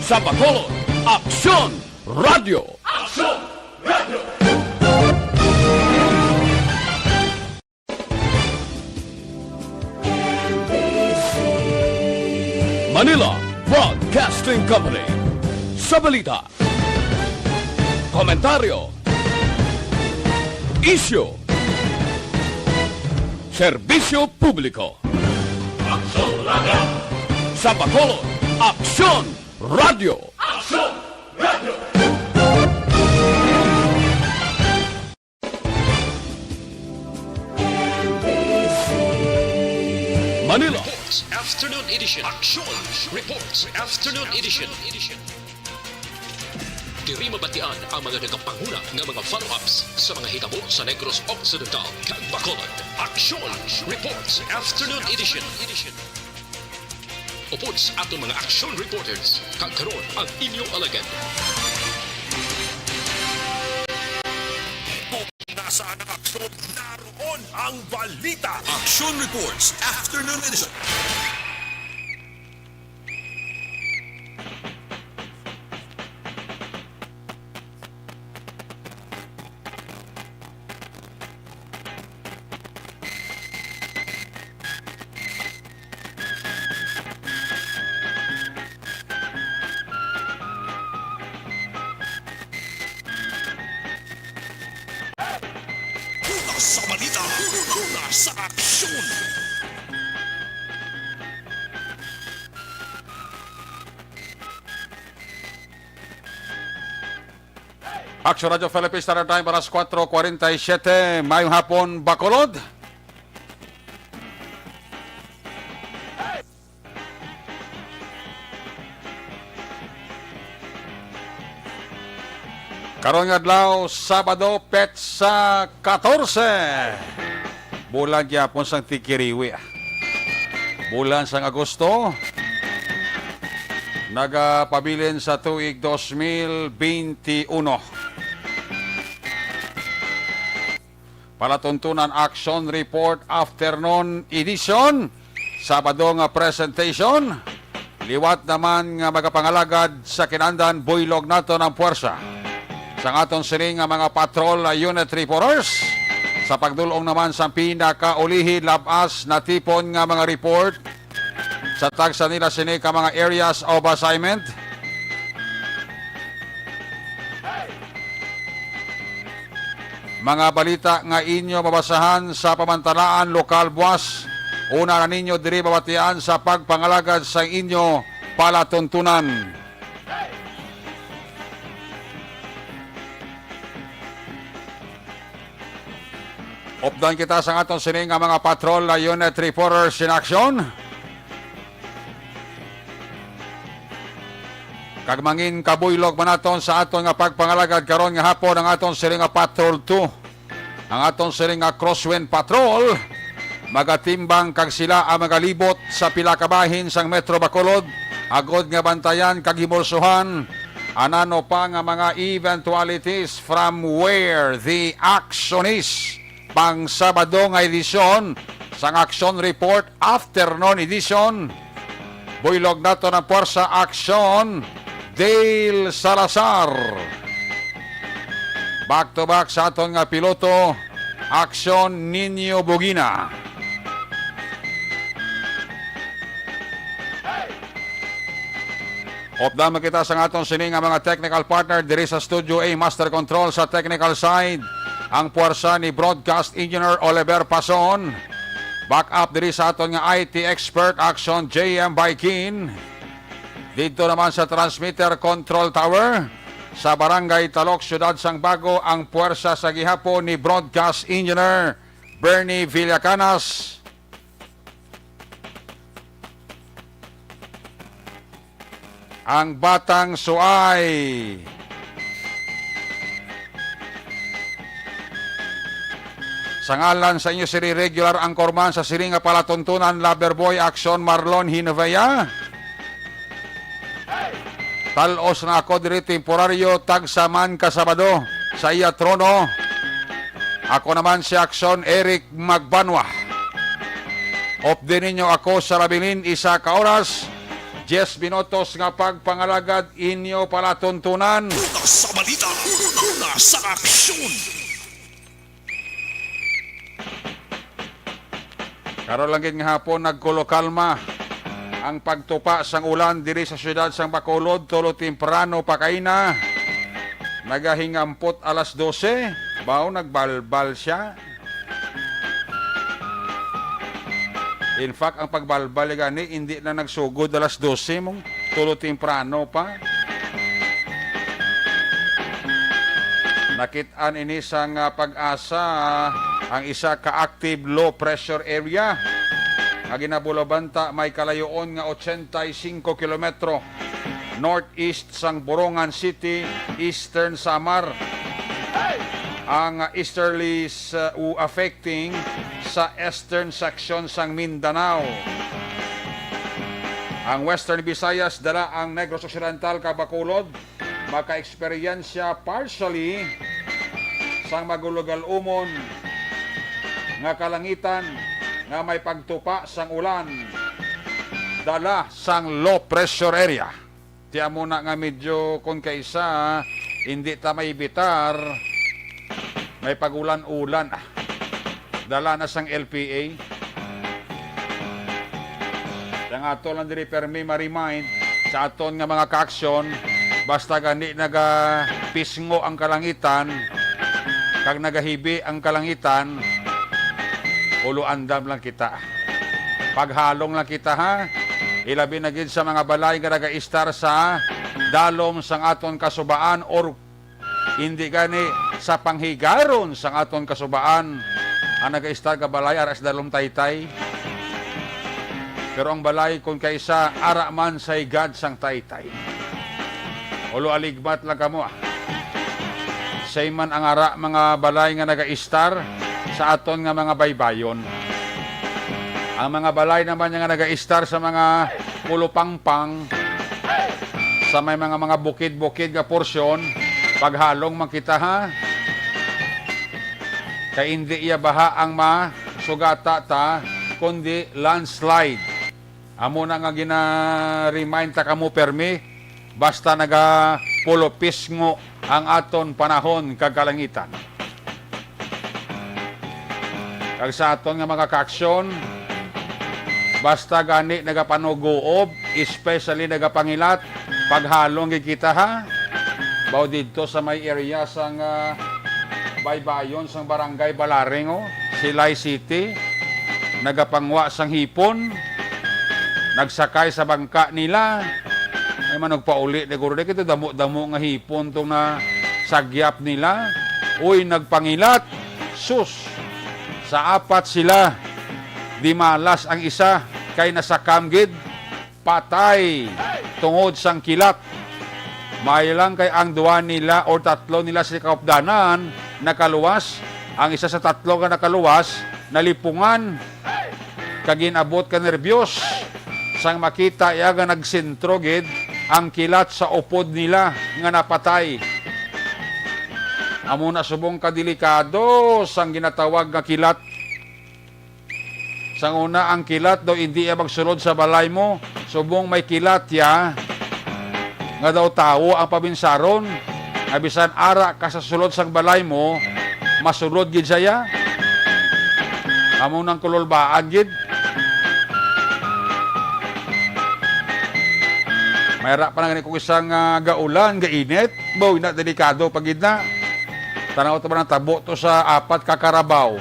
Sa Bacolod, Aksyon Radio! Aksyon Radio! Manila Broadcasting Company. Sa balita, komentaryo, isyu, serbisyo publiko. Aksyon Radio! Sa Bacolod, Aksyon Radio! Aksyon Radio! Manila Reports Afternoon Edition. Action Reports Afternoon Edition. Diri mabatian ang mga nagapanguna ng mga follow-ups sa mga hitabo sa Negros Occidental, kag Bacolod. Action Reports Afternoon Edition. Upods ato mga action reporters, kag karon ang inyong alagad. Nasaan ang aksyon? Naroon ang balita. Action Reports Afternoon Edition. Sa balita, sa aksyon. Action Radio Philippines Standard Time para 4:47 mayong hapon, Bacolod. Karong adlaw, Sabado, petsa 14. Bulan gyapon sang tikiriwi. Bulan sang Agosto. Nagapabilin sa tuig 2021. Palatuntunan Action Report Afternoon Edition. Sabado nga presentation. Liwat naman nga magapangalagad sa kinandan buylog nato ng puwersa. Sa aton sining nga mga patrol unit reporters, sa pagdulong naman sa pinakaulihi labas na tipon nga mga report sa tagsa nila sini ka mga areas of assignment. Mga balita nga inyo mabasahan sa pamantalaan lokal buwas. Una na ninyo diri babatian sa pagpangalagad sa inyo palatuntunan. Updan kita sa atong sining nga mga patrol unit reporters in action. Kagmangin kabuylog manaton sa aton nga pagpangalagad karon nga hapon ang aton sining nga Patrol 2. Ang aton sining nga Crosswind Patrol magatimbang kag sila ang magalibot sa pila ka bahin sang Metro Bacolod agod nga bantayan kag himulsuhan anano pa nga mga eventualities from where the action is. Pang Sabado nga edisyon sang Action Report Afternoon Edition. Buylog nato ng Puwersa Action Dale Salazar. Back to back sa aton nga piloto Action Nino Bugina. Opdama kita sa aton sining nga mga technical partner diri sa Studio A Master Control sa technical side. Ang puwersa ni Broadcast Engineer Oliver Pason. Back up diri sa aton nga IT expert Action JM Baikin. Dito naman sa Transmitter Control Tower sa Barangay Talok, Syudad Sang Bago, ang puwersa sa gihapon ni Broadcast Engineer Bernie Villacanas. Ang Batang Suay. Sa ngalan sa inyo siri regular anchorman sa siring nga palatuntunan Loverboy Action Marlon Hinovea. Talos na ako diri temporaryo tagsaman kasabado sa iya trono. Ako naman si Action Eric Magbanwa. Opde ninyo ako sa labilin isa ka oras. 10 minutos nga pagpangalagad inyo palatuntunan. Una sa balita, una sa aksyon. Karon lang gid nga hapon nagkulokalma ang pagtupa sang ulan diri sa syudad sang Bacolod tulo temprano pa kay na. Nagahingampot alas 12, bao nagbalbal siya. In fact, ang pagbalbal gani hindi na nagsugod alas 12 mong tulo temprano pa. Nakit-an ini sang pag-asa ang isa ka active low pressure area. Ang ginabulabanta may kalayoon nga 85 kilometro northeast sang Borongan City, Eastern Samar. Ang easterly affecting sa eastern section sang Mindanao. Ang Western Visayas dala ang Negros Occidental ka Bacolod maka-eksperyensya partially sang magulugal umon nga kalangitan nga may pagtupa sang ulan dala sang low pressure area. Tiya muna nga medyo kung kaisa hindi ta may bitar may pagulan-ulan dala na sang LPA. Yang ato lang diri permi ma-remind sa aton nga mga ka-aksyon basta gani nagapisngo ang kalangitan kag nagahibi ang kalangitan ulo andam lang kita. Paghalong lang kita ha. Ilabi na gid sa mga balay nga naga-istar sa dalom sang aton kasubaan or hindi gani sa panghigaron sang aton kasubaan ang naga-istar ka balay aras dalom taytay. Pero ang balay kung kaisa ara man sa higad sang taytay. Ulo aligmat lang kamo. Say man ang ara mga balay nga naga-istar sa aton nga mga baybayon. Ang mga balay naman nga naga-istar sa mga pulupangpang sa may mga bukid-bukid nga porsyon paghalong makita ha kay hindi iya baha ang masugata ta kundi landslide. Amo na nga gina-remind ta kamo permi basta naga pulopisngo ang aton panahon kag kalangitan. Kag sa aton nga mga kaaksyon basta gani nagapanuguob, especially nagapangilat, paghalong kita ha. Bao dito sa may area sang baybayon sang barangay Balarengo, Silay City, nagapangwa sang hipon, nagsakay sa bangka nila. Ay man nagpauli ni guro kito damo-damo nga hipon tong na sagyap nila. Uy nagpangilat, sus. Sa apat sila, di malas ang isa kay nasakam gid patay tungod sang kilat. May lang kay ang duwa nila o tatlo nila sa kaupdanan nakaluwas. Ang isa sa tatlo nga nakaluwas nalipungan kagin abot ka nerbyos sang makita iya nga nagsentro gid ang kilat sa upod nila nga napatay. Amo na subong kadelikado sang ginatawag nga kilat. Sang una ang kilat daw hindi iya magsulod sa balay mo, subong may kilat ya nga daw tao ang pabinsaron. Abisan ara ka sa sulod sang balay mo, masulod gid saya. Amo nang kululbaan gid. Mayra pa na kung isang gaulan, gainit, baw na delikado pagid na. Tanaw ta ba ng tabo to sa apat ka karabaw.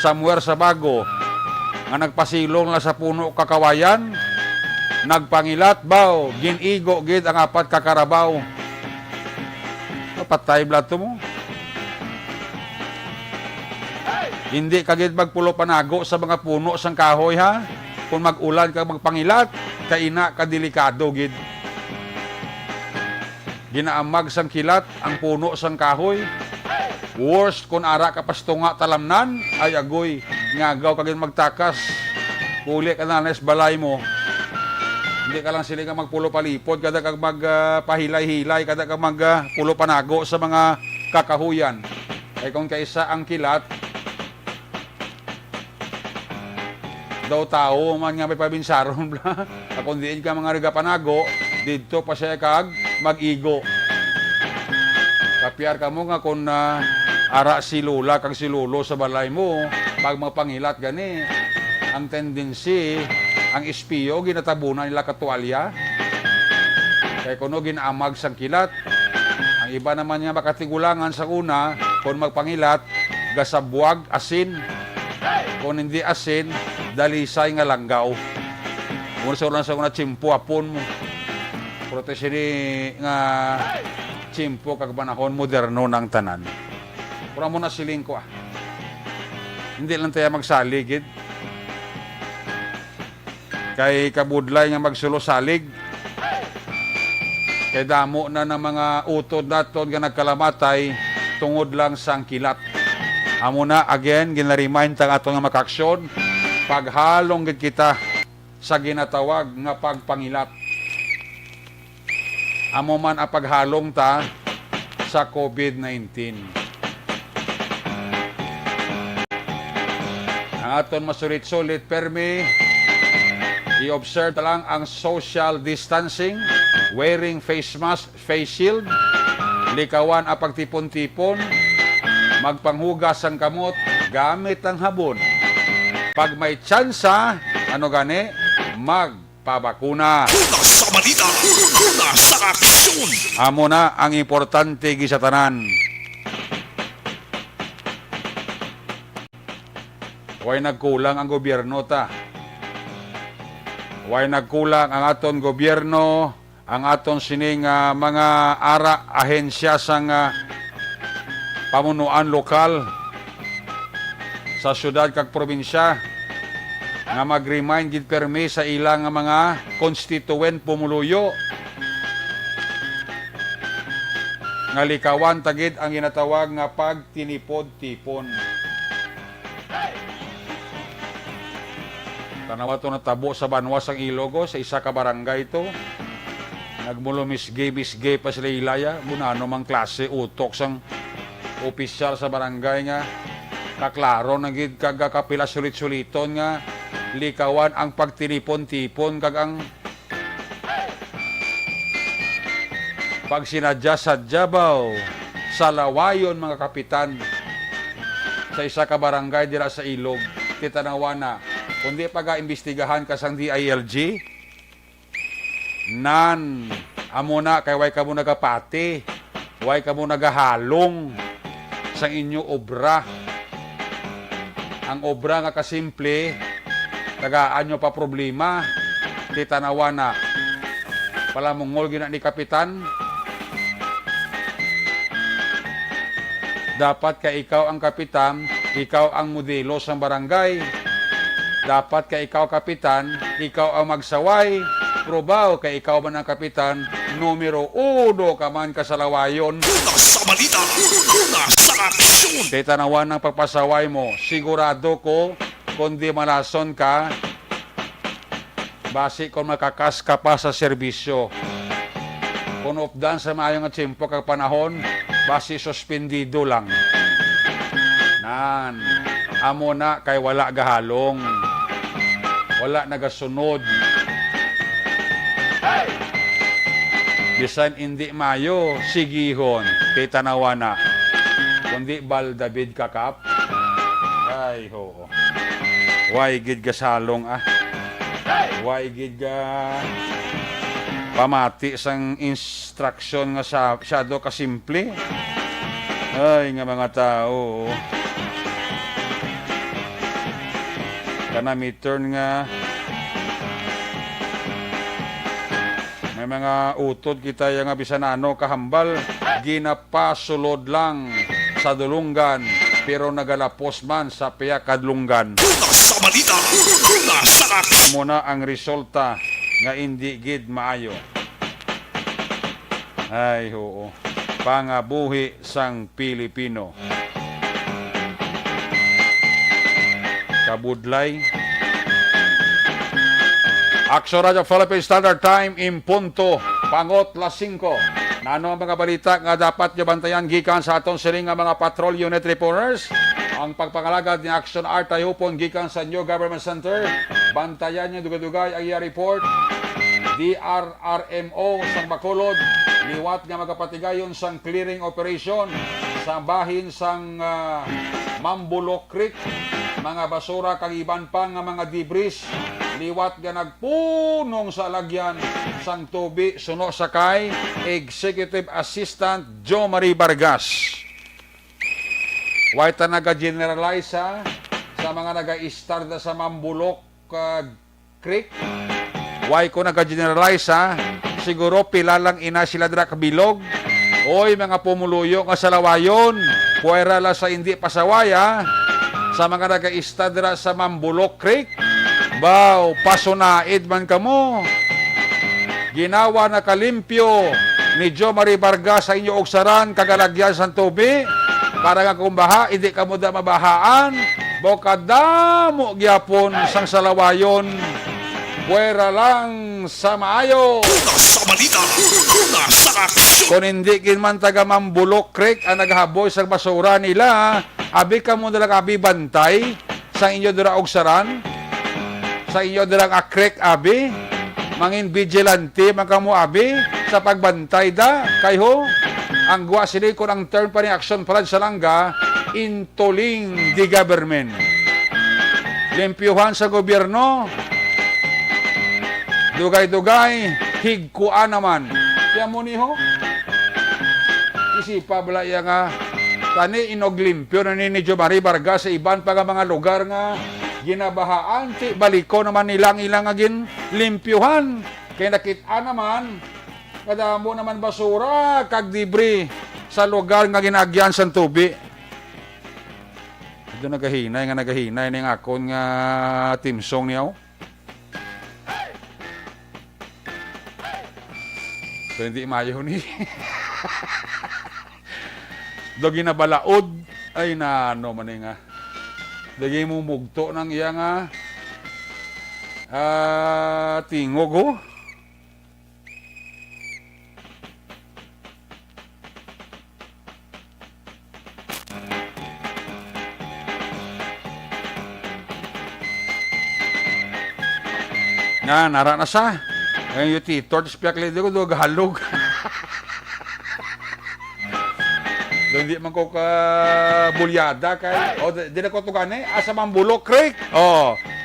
Somewhere sa Bago nga nagpasilong la sa puno kakawayan, nagpangilat baw, ginigo gid ang apat ka karabaw. Patay blato mo. Hindi kagid magpulo panago sa mga puno sang kahoy ha. Kung mag-ulan ka magpangilat, kaina ka delikado gid. Ginaamag sang kilat ang puno sang kahoy. Worst kung ara ka pastunga talamnan ay agoy ngagaw kagid magtakas. Uli ka na nes balay mo. Hindi ka lang sila nga magpulo palipod kada kag magpahilay-hilay kada kag magpulo panago sa mga kakahuyan. Ay kung kaisa ang kilat daw tao man nga may pabinsaron bla. Kung diin ka mga riga panago, dito pa siya kag mag-igo. Kapiyar ka mo nga kung ara si Lula kag si Lolo sa balay mo, pag mapangilat gani, ang tendency, ang espiyo, ginatabunan nila katualya. Kaya kuno ginamag sang kilat. Ang iba naman nga makatigulangan sa una, kung magpangilat, gasabwag, asin. Kung hindi asin, dalisay nga langgaw. Kung sa una chimpo, apon mo. Protesin ni nga chimpo kag panahon moderno ng tanan. Pura mo na siling ko Hindi lang tayo magsaligid. Kay kabudlay nga magsulo salig. Kay damo na ng mga utod naton nga nagkalamatay tungod lang sang kilat. Amo na again ginaremind tang ato nga makaksyon paghalong gid kita sa ginatawag nga pagpangilat. Amo man ang paghalong ta sa COVID-19. Ang aton masulit-sulit permi i-observe lang ang social distancing, wearing face mask, face shield, likawan ang pagtipon-tipon, magpanghugas ang kamot, gamit ang habon. Pag may tsansa, ano gani? Magpabakuna. Una sa balita, una sa aksyon. Amo na ang importante gisatanan. Huwag nagkulang ang gobyerno ta. Huwag nagkulang ang aton gobyerno, ang aton sining mga ara, ahensya sang pamunuan lokal sa syudad kag probinsya nga mag-remind gid permi sa ilang mga constituent pumuluyo nga likawan tagid ang ginatawag nga pagtinipod-tipon. Tanawa to natabo sa Banwas ang Ilogo sa isa ka barangay to. Nagmulo misgay pa sila ilaya, bunano mang klase utok sang opisyal sa barangay nga kaklaro na gid kag kapila sulit-suliton nga likawan ang pagtinipon-tipon kag ang pag sinadya-sadya baw sa lawayon mga kapitan sa isa ka barangay dira sa Ilog. Kitanawa na kundi pag-imbestigahan ka sang DILG nan amo na kay way ka mo nagapati, way ka mo nagahalong sa inyo obra. Ang obra nga kasimple, tagaan nyo pa problema, titanawa na. Palamungol gina ni Kapitan, dapat ka ikaw ang kapitan, ikaw ang modelo sa barangay. Dapat ka ikaw kapitan, ikaw ang magsaway. Probaw ka ikaw man ang kapitan, numero 1 ka man kasalawayon. Una sa balita, una sa aksyon. Kaya tanawan ng pagpasaway mo, sigurado ko, kung di malason ka, basi kung makakas ka pa sa serbisyo. Kung updan sa maayong at simpo kag panahon, basi suspendido lang. Nan, amo na kay wala gahalong. Wala nagasunod. Bisan hindi mayo, sigihon, kay tanawa na. Kundi bal David kakap, ay ho. Why gid gasalong Why gid ga pamati sang instruction nga sa syado ka simple. Ay nga mga tao. Kana midterm nga may mga utod kita yung bisan ano kahambal, ginapasulod lang sa dulunggan, pero nagalapos man sa piyakadlunggan. Una sa balita, una sa aksyon. Muna ang resulta nga hindi gid maayo. Ay oo, pangabuhi sang Pilipino. Kabudlay. Aksyon Radio Philippine Standard Time in punto, pangot las 5. Nano ang mga balita nga dapat nyo bantayan gikan sa atong siling nga mga patrol unit reporters? Ang pagpangalagad ni Action Art Tayupon gikan sa New Government Center. Bantayan niyo dugay-dugay ang iya report. DRRMO sang Bacolod liwat nga magapatigayon sang clearing operation sa bahin sang Mambulok Creek, mga basura kag iban pa nga mga debris liwat nga nagpunong sa alagyan sang tubi suno sakay Executive Assistant Jo Marie Vargas. Waita naga-generalize sa mga naga-start sa Mambulok Creek. Why ko naga-generalize siguro pila lang ina sila dira kabilog. Oy mga pumuluyo nga sa lawayon, puwera la sa hindi pasawaya sa mga naga-start dira sa Mambulok Creek. Baw, pasunaid man kamo. Ginawa na kalimpyo ni Jo Marie Vargas sa inyo ogsaran kagalagyan sa tubi para nga kung baha, hindi ka mo da mabahaan. Bokadamo gyapon sang salawayon. Puwera lang sa maayo. Una sa balita, una sa aksyon. Kung hindi kinman taga Mambulok Creek ang naghaboy sa basura nila, abi ka mo dalang abi bantay sa inyo dira ogsaran, sa inyo dalang creek abi, mangin vigilante man kamo abi sa pagbantay da kayho. Ang guwa sila kung ang term pa ni Action Plan sa langga, intuling di government. Limpyuhan sa gobyerno, dugay-dugay, higkuan naman. Kaya mo niho, isipa bala iya nga, tani inoglimpyo na ni Jo Marie Vargas sa iban pa nga mga lugar nga ginabahaan, ti baliko naman ilang-ilang agin limpyuhan. Kaya nakita naman, kadamo naman basura, kag debris sa lugar nga ginagyan sa tubi. Ito nagahinay ng akon nga timsong niyaw. So, hindi mayo ni. Do ginabalaod ay na ano man nga. Dagi mo mugto ng iya nga tingog ho. Nga, nara na siya. Ngayon yung titor, spiak lady ko, doon gahalog. Doon di man ko kabulyada kay, di na ko tugan asa Mambulok Creek.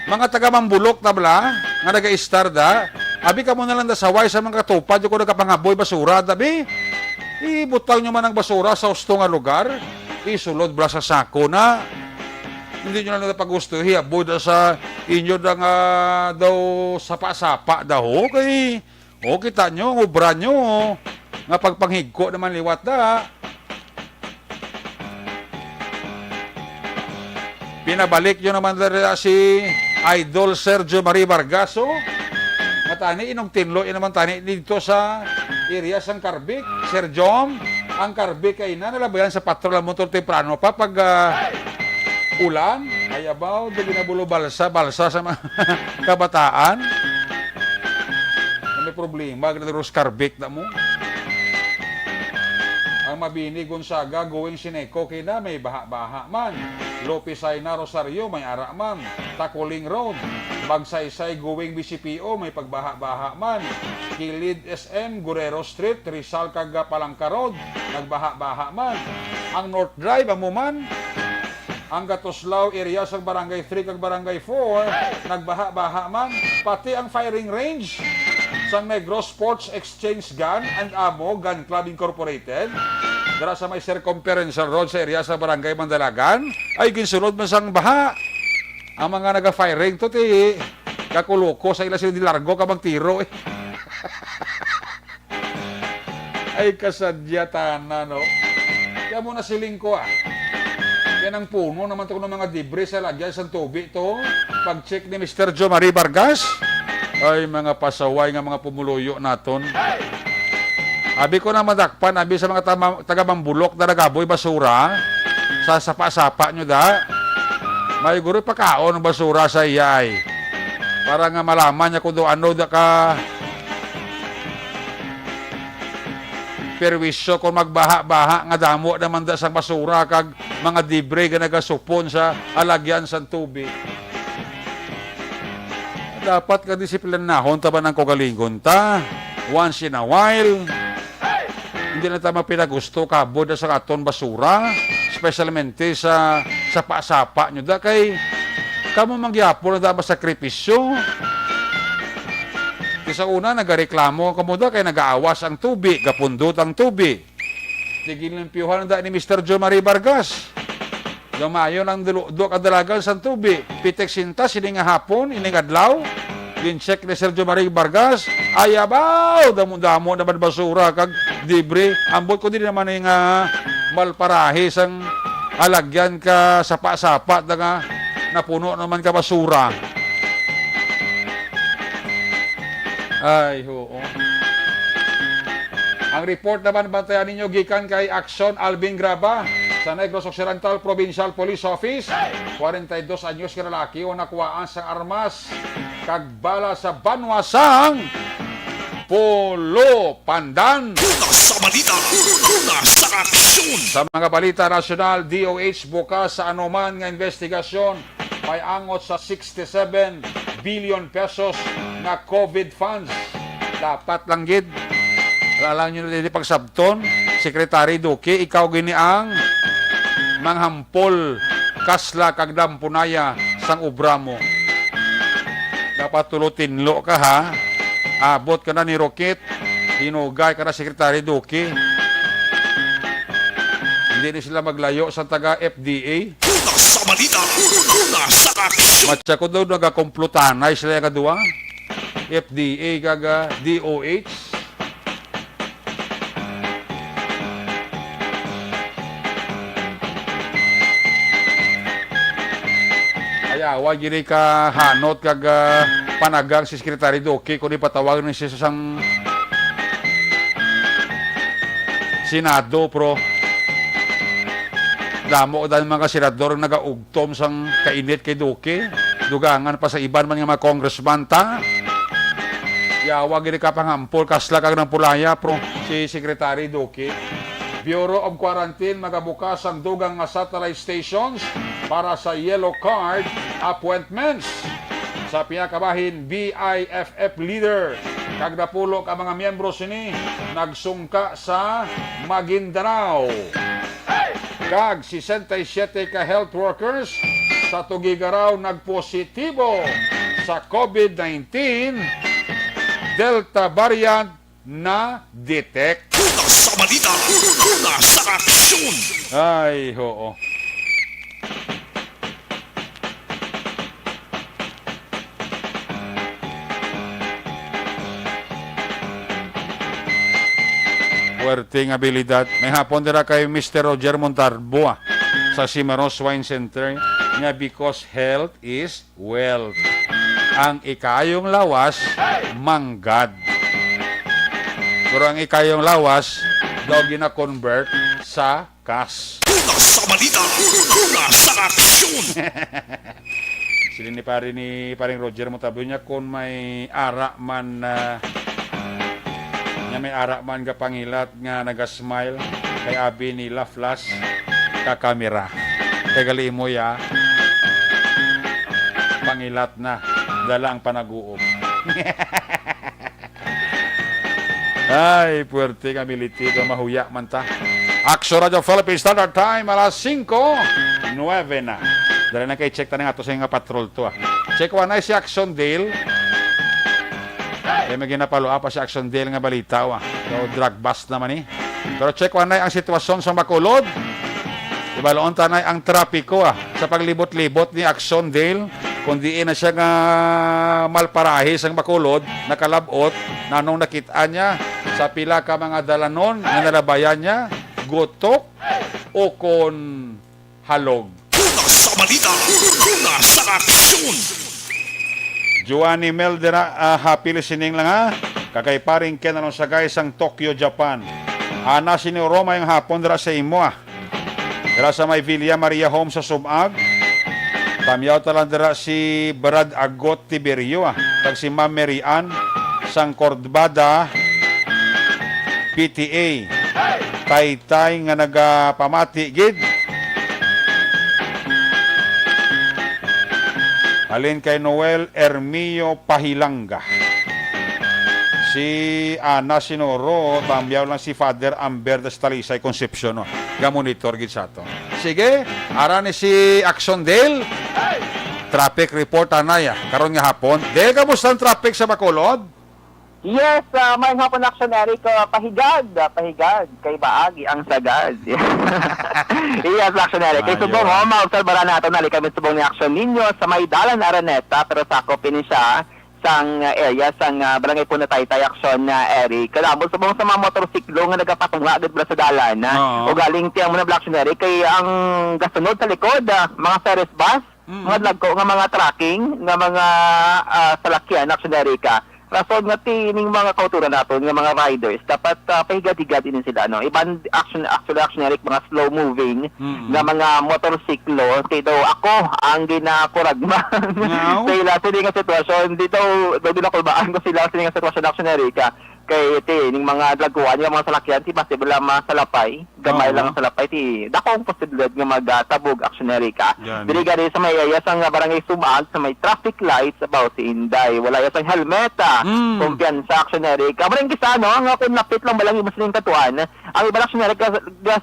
Mga taga Mambulok tabla, nga naga-star da, abi ka mo na lang da saway sa mga katupad, yung ko nagkapangaboy basura, dabi. Ibutaw nyo man ang basura sa gusto nga lugar, isulod bra sa sako na. Hindi nyo na napag-gusto, hiaboy da sa inyo da nga daw sapa-sapa daw. Okay, kita nyo, ubra nyo, nga pagpanghigko naman liwat da. Pinabalik nyo naman da si Idol Sergio Marie Vargaso. Matani, inong tinlo, naman tani dito sa area sang Carbik. Sir Jom, ang Carbik ay nalabayan sa patrol ng motor temprano pa pag ulan, ay abaw, doon ginabulo balsa sa mga kabataan. May problema, ganaros Carbik na mo. Ang Mabini, Gonzaga, going Sineco, kina may baha-baha man. Lopez Aina, Rosario, may ara man. Tacoling Road, Magsaysay, going BCPO, may pagbaha-baha man. Kilid SM, Guerrero Street, Rizal, Kaga, Palangka Road, nagbaha-baha man. Ang North Drive, amuman, ang Gatoslao area sa Barangay 3 kag Barangay 4 nagbaha-baha man, pati ang firing range sa Negros Sports Exchange Gun and Ammo Gun Club Incorporated dara sa may circumferential road sa area sa Barangay Mandalagan ay ginsunod man sang baha. Ang mga naga-firing to ti kakuluko sa ila sila dilargo ka magtiro ay kasadyatan na no. Kaya mo na siling ko yan ang puno naman ito ng mga debris sa lagyan sa tubi ito. Pag-check ni Mr. Jo Marie Vargas, ay mga pasaway nga mga pumuluyo naton. Abi ko na madakpan, abi sa mga taga Mambulok na nagaboy basura, sa sapa-sapa nyo da, may guro pakaon ng basura sa iyay. Para nga malaman niya kung do ano da ka perwisyo kung magbaha-baha nga damo naman da sa basura kag mga dibre nga nagasupon sa alagyan sa tubig. Dapat ka disiplinahon ta ba ng kogalingon ta once in a while. Hindi na tama pinagusto kabod sa aton basura, especialmente sa sapa-sapa nyo da kay kamo mangyapon na dapat sakripisyo. Sa una, nagareklamo kamo da kay nagaawas ang tubig, kapundot ang tubig. Tigil ng piyuhan da ni Mr. Jo Marie Vargas. Gamayon ang do kadalagan sa tubig. Pitek sinta, sining nga hapon, ining adlaw. Gincheck ni Sir Jo Marie Vargas. Ayabaw! Damo-damo naman basura kag dibre. Ambot ko din naman yung malparahis ang alagyan ka sapa-sapa da nga napuno naman ka basura. Ay, oo. Ang report naman bantayan ninyo gikan kay Action Alvin Graba sa Negros Occidental Provincial Police Office. 42 anyos ka lalaki o nakuhaan sa armas kag bala sa banwasang Polo Pandan. Una sa balita, una sa aksyon. Sa mga balita nasyonal, DOH bukas sa anuman nga investigasyon may angot sa 67 billion pesos na COVID funds. Dapat lang gid. Alam nyo na pagsabton, Secretary Duque, ikaw gini ang manghampol kasla kag dampunaya sang obra mo. Dapat tulutinlo ka ha. Abot ka na ni Rocket, hinugay ka na Secretary Duque. Hindi na sila maglayo sa taga FDA. Una sa balita, una sa aksyon. Matya ko daw nagakomplutanay sila yung kadua. FDA kaga DOH. Ayawa, gini ka hanot kaga panagang si Secretary Duque kung ipatawag na siya sa sang Senado, pro. Damo dahil mga senador nagaugtom sang kainit kay Duque. Dugangan pa sa iban man nga mga congressman ta. Yawa gini ka panghampol kasla kag ng pulaya, pro, si Secretary Duque. Bureau of Quarantine magabukas ang dugang nga satellite stations para sa yellow card appointments. Sa pinakabahin BIFF leader kag napulo ka mga miyembro sini nagsungka sa Maguindanao. Kag 67 ka health workers sa Tugigaraw nagpositibo sa COVID-19 Delta variant na detect. Una sa balita, una sa aksyon. Ay, oo. Puwerteng abilidad. May hapon dira kay Mr. Roger Montalvo sa Cimarron Wine Center nga because health is wealth. Ang ikayong lawas, manggad. Pero ang ikayong lawas, daw gina-convert sa cash. Una sa balita, una sa aksyon. Sila ni paring Roger Montalvo niya kung may ara man may ara man ka pangilat nga nagasmile kay abi nila flash ka kamera kay gali mo ya pangilat na dala ang panaguom. Ay, puwerte ka militido mahuya man ta. Action Radio Philippines Standard Time alas 5:09 na. Dala na kay check ta nga to sa nga patrol to. Check wa na si Action Dale. Kaya may ginapalo pa si Action Dale nga balita so drug bust naman Pero check wa na ang sitwasyon sa Bacolod. Ibaloon tanay ang trapiko sa paglibot-libot ni Action Dale. Kundi na siya nga malparahis ang Bacolod, nakalabot, nanong nakita niya sa pila ka mga dalanon na nalabayan niya, gotok o kon halog. Una sa balita, una sa aksyon. Joanny Meldera, happy listening lang Kakay paring Ken anong sagay sang Tokyo, Japan. Ana sini Roma yung hapon dira sa imo Dira sa may Villa Maria Home sa Subag. Tamyaw talang dira si Brad Agot Tiberio kag si Ma'am Mary Ann sang Cordbada PTA. Taytay nga nagapamati gid. Alin kay Noel Ermio Pahilanga. Si Ana Sinoro, tambiyaw lang si Father Amber de Stalisay Concepcion. No? Gamonitor gid sa to. Sige, ara ni si Action Dale. Traffic report anaya. Karon nga hapon. Dale, kamusta ang traffic sa Bacolod? Yes, may hapon action, Eric. Pahigad kay Baagi ang sagad. Yes, action, Eric. Kay subong, maobserbahan natin na kami subong ni action ninyo sa may dalan Araneta, pero sakop ni siya sang area sang barangay po na Taytay action na Eric. Kadamo subong sa mga motorsiklo nga nagapatunga agad sa dalan. O galing tiyang muna action, Eric, kay ang gasunod sa likod, mga service bus, mga lagko nga mga tracking, nga mga salakyan action, Eric. Rason nga tining mga kauturan natin, nga mga riders, dapat pahigad-higad din sila, no? Iban action, Eric, mga slow-moving, nga mga motorsiklo, kaya daw ako ang ginakuragman. Sa ila, sila nga sitwasyon, di daw ginakulbaan ko sila nga sitwasyon action, Eric, kay tining mga laguan, yung mga salakyan, ti possible lang masalapay, gamay lang salapay, ti dakong posibilidad nga magtabog action, Eric. Dili gani sa may area sang barangay Sumag, sa may traffic lights about si Inday, wala yung helmet, kumpiyansa action, Eric. Maring kisa, no, nga kung napit lang balang yung siling katuan, ang iba action, Eric,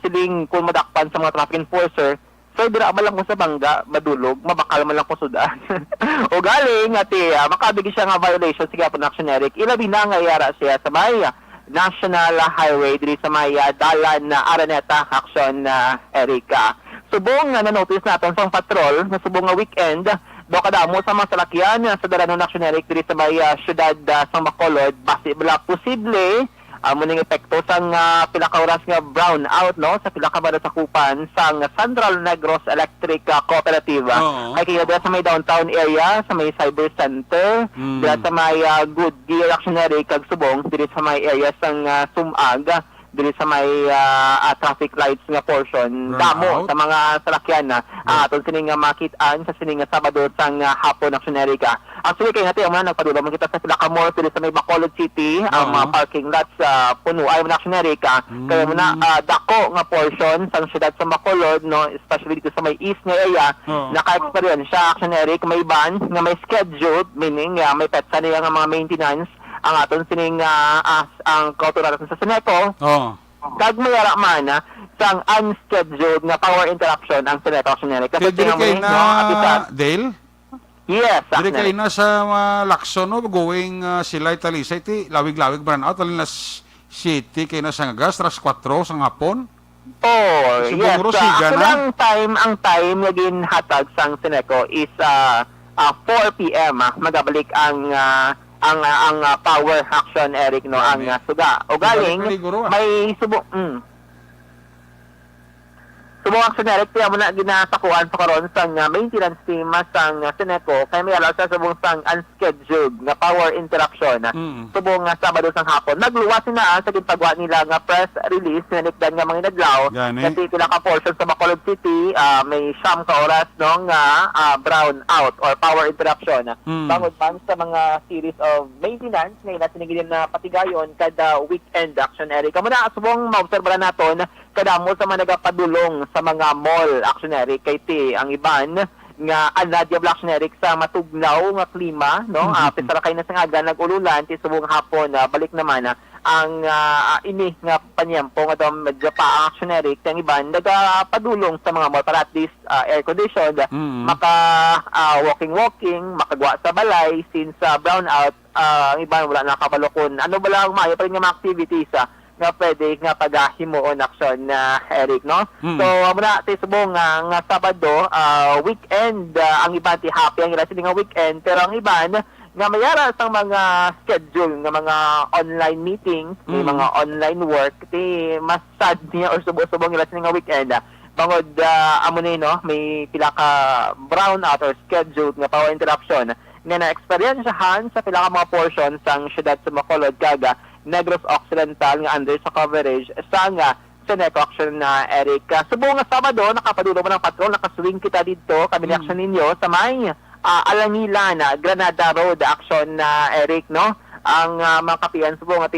siling kung madakpan sa mga traffic enforcer, so dira man lang ko sa bangga, madulog, mabakal man lang ko sudan. O galing, ati, makabigi siya nga violation, sige po na action, Eric, ilabi na nga yara siya sa may National Highway, diri sa may dalan na Araneta action, Eric. Subong nga na-notice natin sa patrol, na subong nga weekend, do kadamo sa mga salakyan sa Daranon action, Eric, diri sa may syudad sa Bacolod, posible muning epekto sang pinaka-oras nga brown out, no, sa pinaka-bada sa kupan sang Central Negros Electric Cooperative. Ay kaya sa may downtown area, sa may cyber center, sa may Good Gear Actionary kag subong diri sa may area sang Sumag, diri sa may traffic lights nga portion, damo sa mga salakyan aton sining makitaan sa sining Sabado sang hapon actionary ka. Actually kay natin ang nagpadula man kita sa Silakamor diri sa may Bacolod City, ang mga parking lots puno ay man actionary ka. Kaya muna dako nga portion sa siyudad sa Bacolod, no, especially dito sa may east nga area, naka-experience siya actionary may ban nga may scheduled, meaning may petsa niya nga mga maintenance ang aton sining ang kauturan sa Seneco. Kag mayara man sang unscheduled nga power interruption ang Seneco actionary. Kasi Dili kay na Dale? Yes, Dili kay na sa Lacson, no, going Silay Talisay, ti lawig-lawig burnout, alin na city kay na sa gas, tras 4 sang hapon. Oh, yes. Actually, ang time naging hatag sang Seneco is 4 p.m. Magabalik ang power action, Eric, no, ang suga. O galing, may subong action, Eric, kaya mo na ginasakuan pa karon sang maintenance team sang Seneco, kaya may alaw sa subong sang unscheduled na power interruption. Subong Sabado sang hapon. Nagluwas na sa ginpagawa nila nga press release na nikdan nga mga inadlaw. Kasi pinaka-portion sa Bacolod City, may siyam ka oras nung brown out or power interruption. Bangod pa sa mga series of maintenance na inasinigilin na patigayon kada weekend action, Eric. Kamo na subong maobserbahan naton kadamo sa mga nagapadulong sa mga mall actionary kay ang iban nga anadya actionary sa matugnaw nga klima, no, pisara kay na sa nga nag-ululan ti subong hapon balik naman ang ini nga panyempo nga daw medyo pa actionary kay iban nagapadulong sa mga mall para at least air conditioned, maka walking makagwa sa balay since brown out, ang iban wala nakabalokon ano ba lang maayo pa rin nga mga activities nga pwede nga paghimuon action na Eric, no? So muna ti subong nga Sabado weekend, ang iban ti happy ang ila nga weekend, pero ang iban nga mayara sang mga schedule nga mga online meetings, mga online work ti mas sad niya or subong ila nga weekend. Bangod amo ni, no, may pila ka brown out or scheduled nga power interruption nga na-experiencehan sa pila ka mga portion sang syudad sa Bacolod kaga Negros Occidental nga under sa coverage sa nga Seneco action na Eric. Subong nga Sabado, nakapadulo mo ng patrol, nakaswing kita dito, kami action ninyo sa may Alangilan, Granada Road action na Eric, no? ang mga kapihan subong at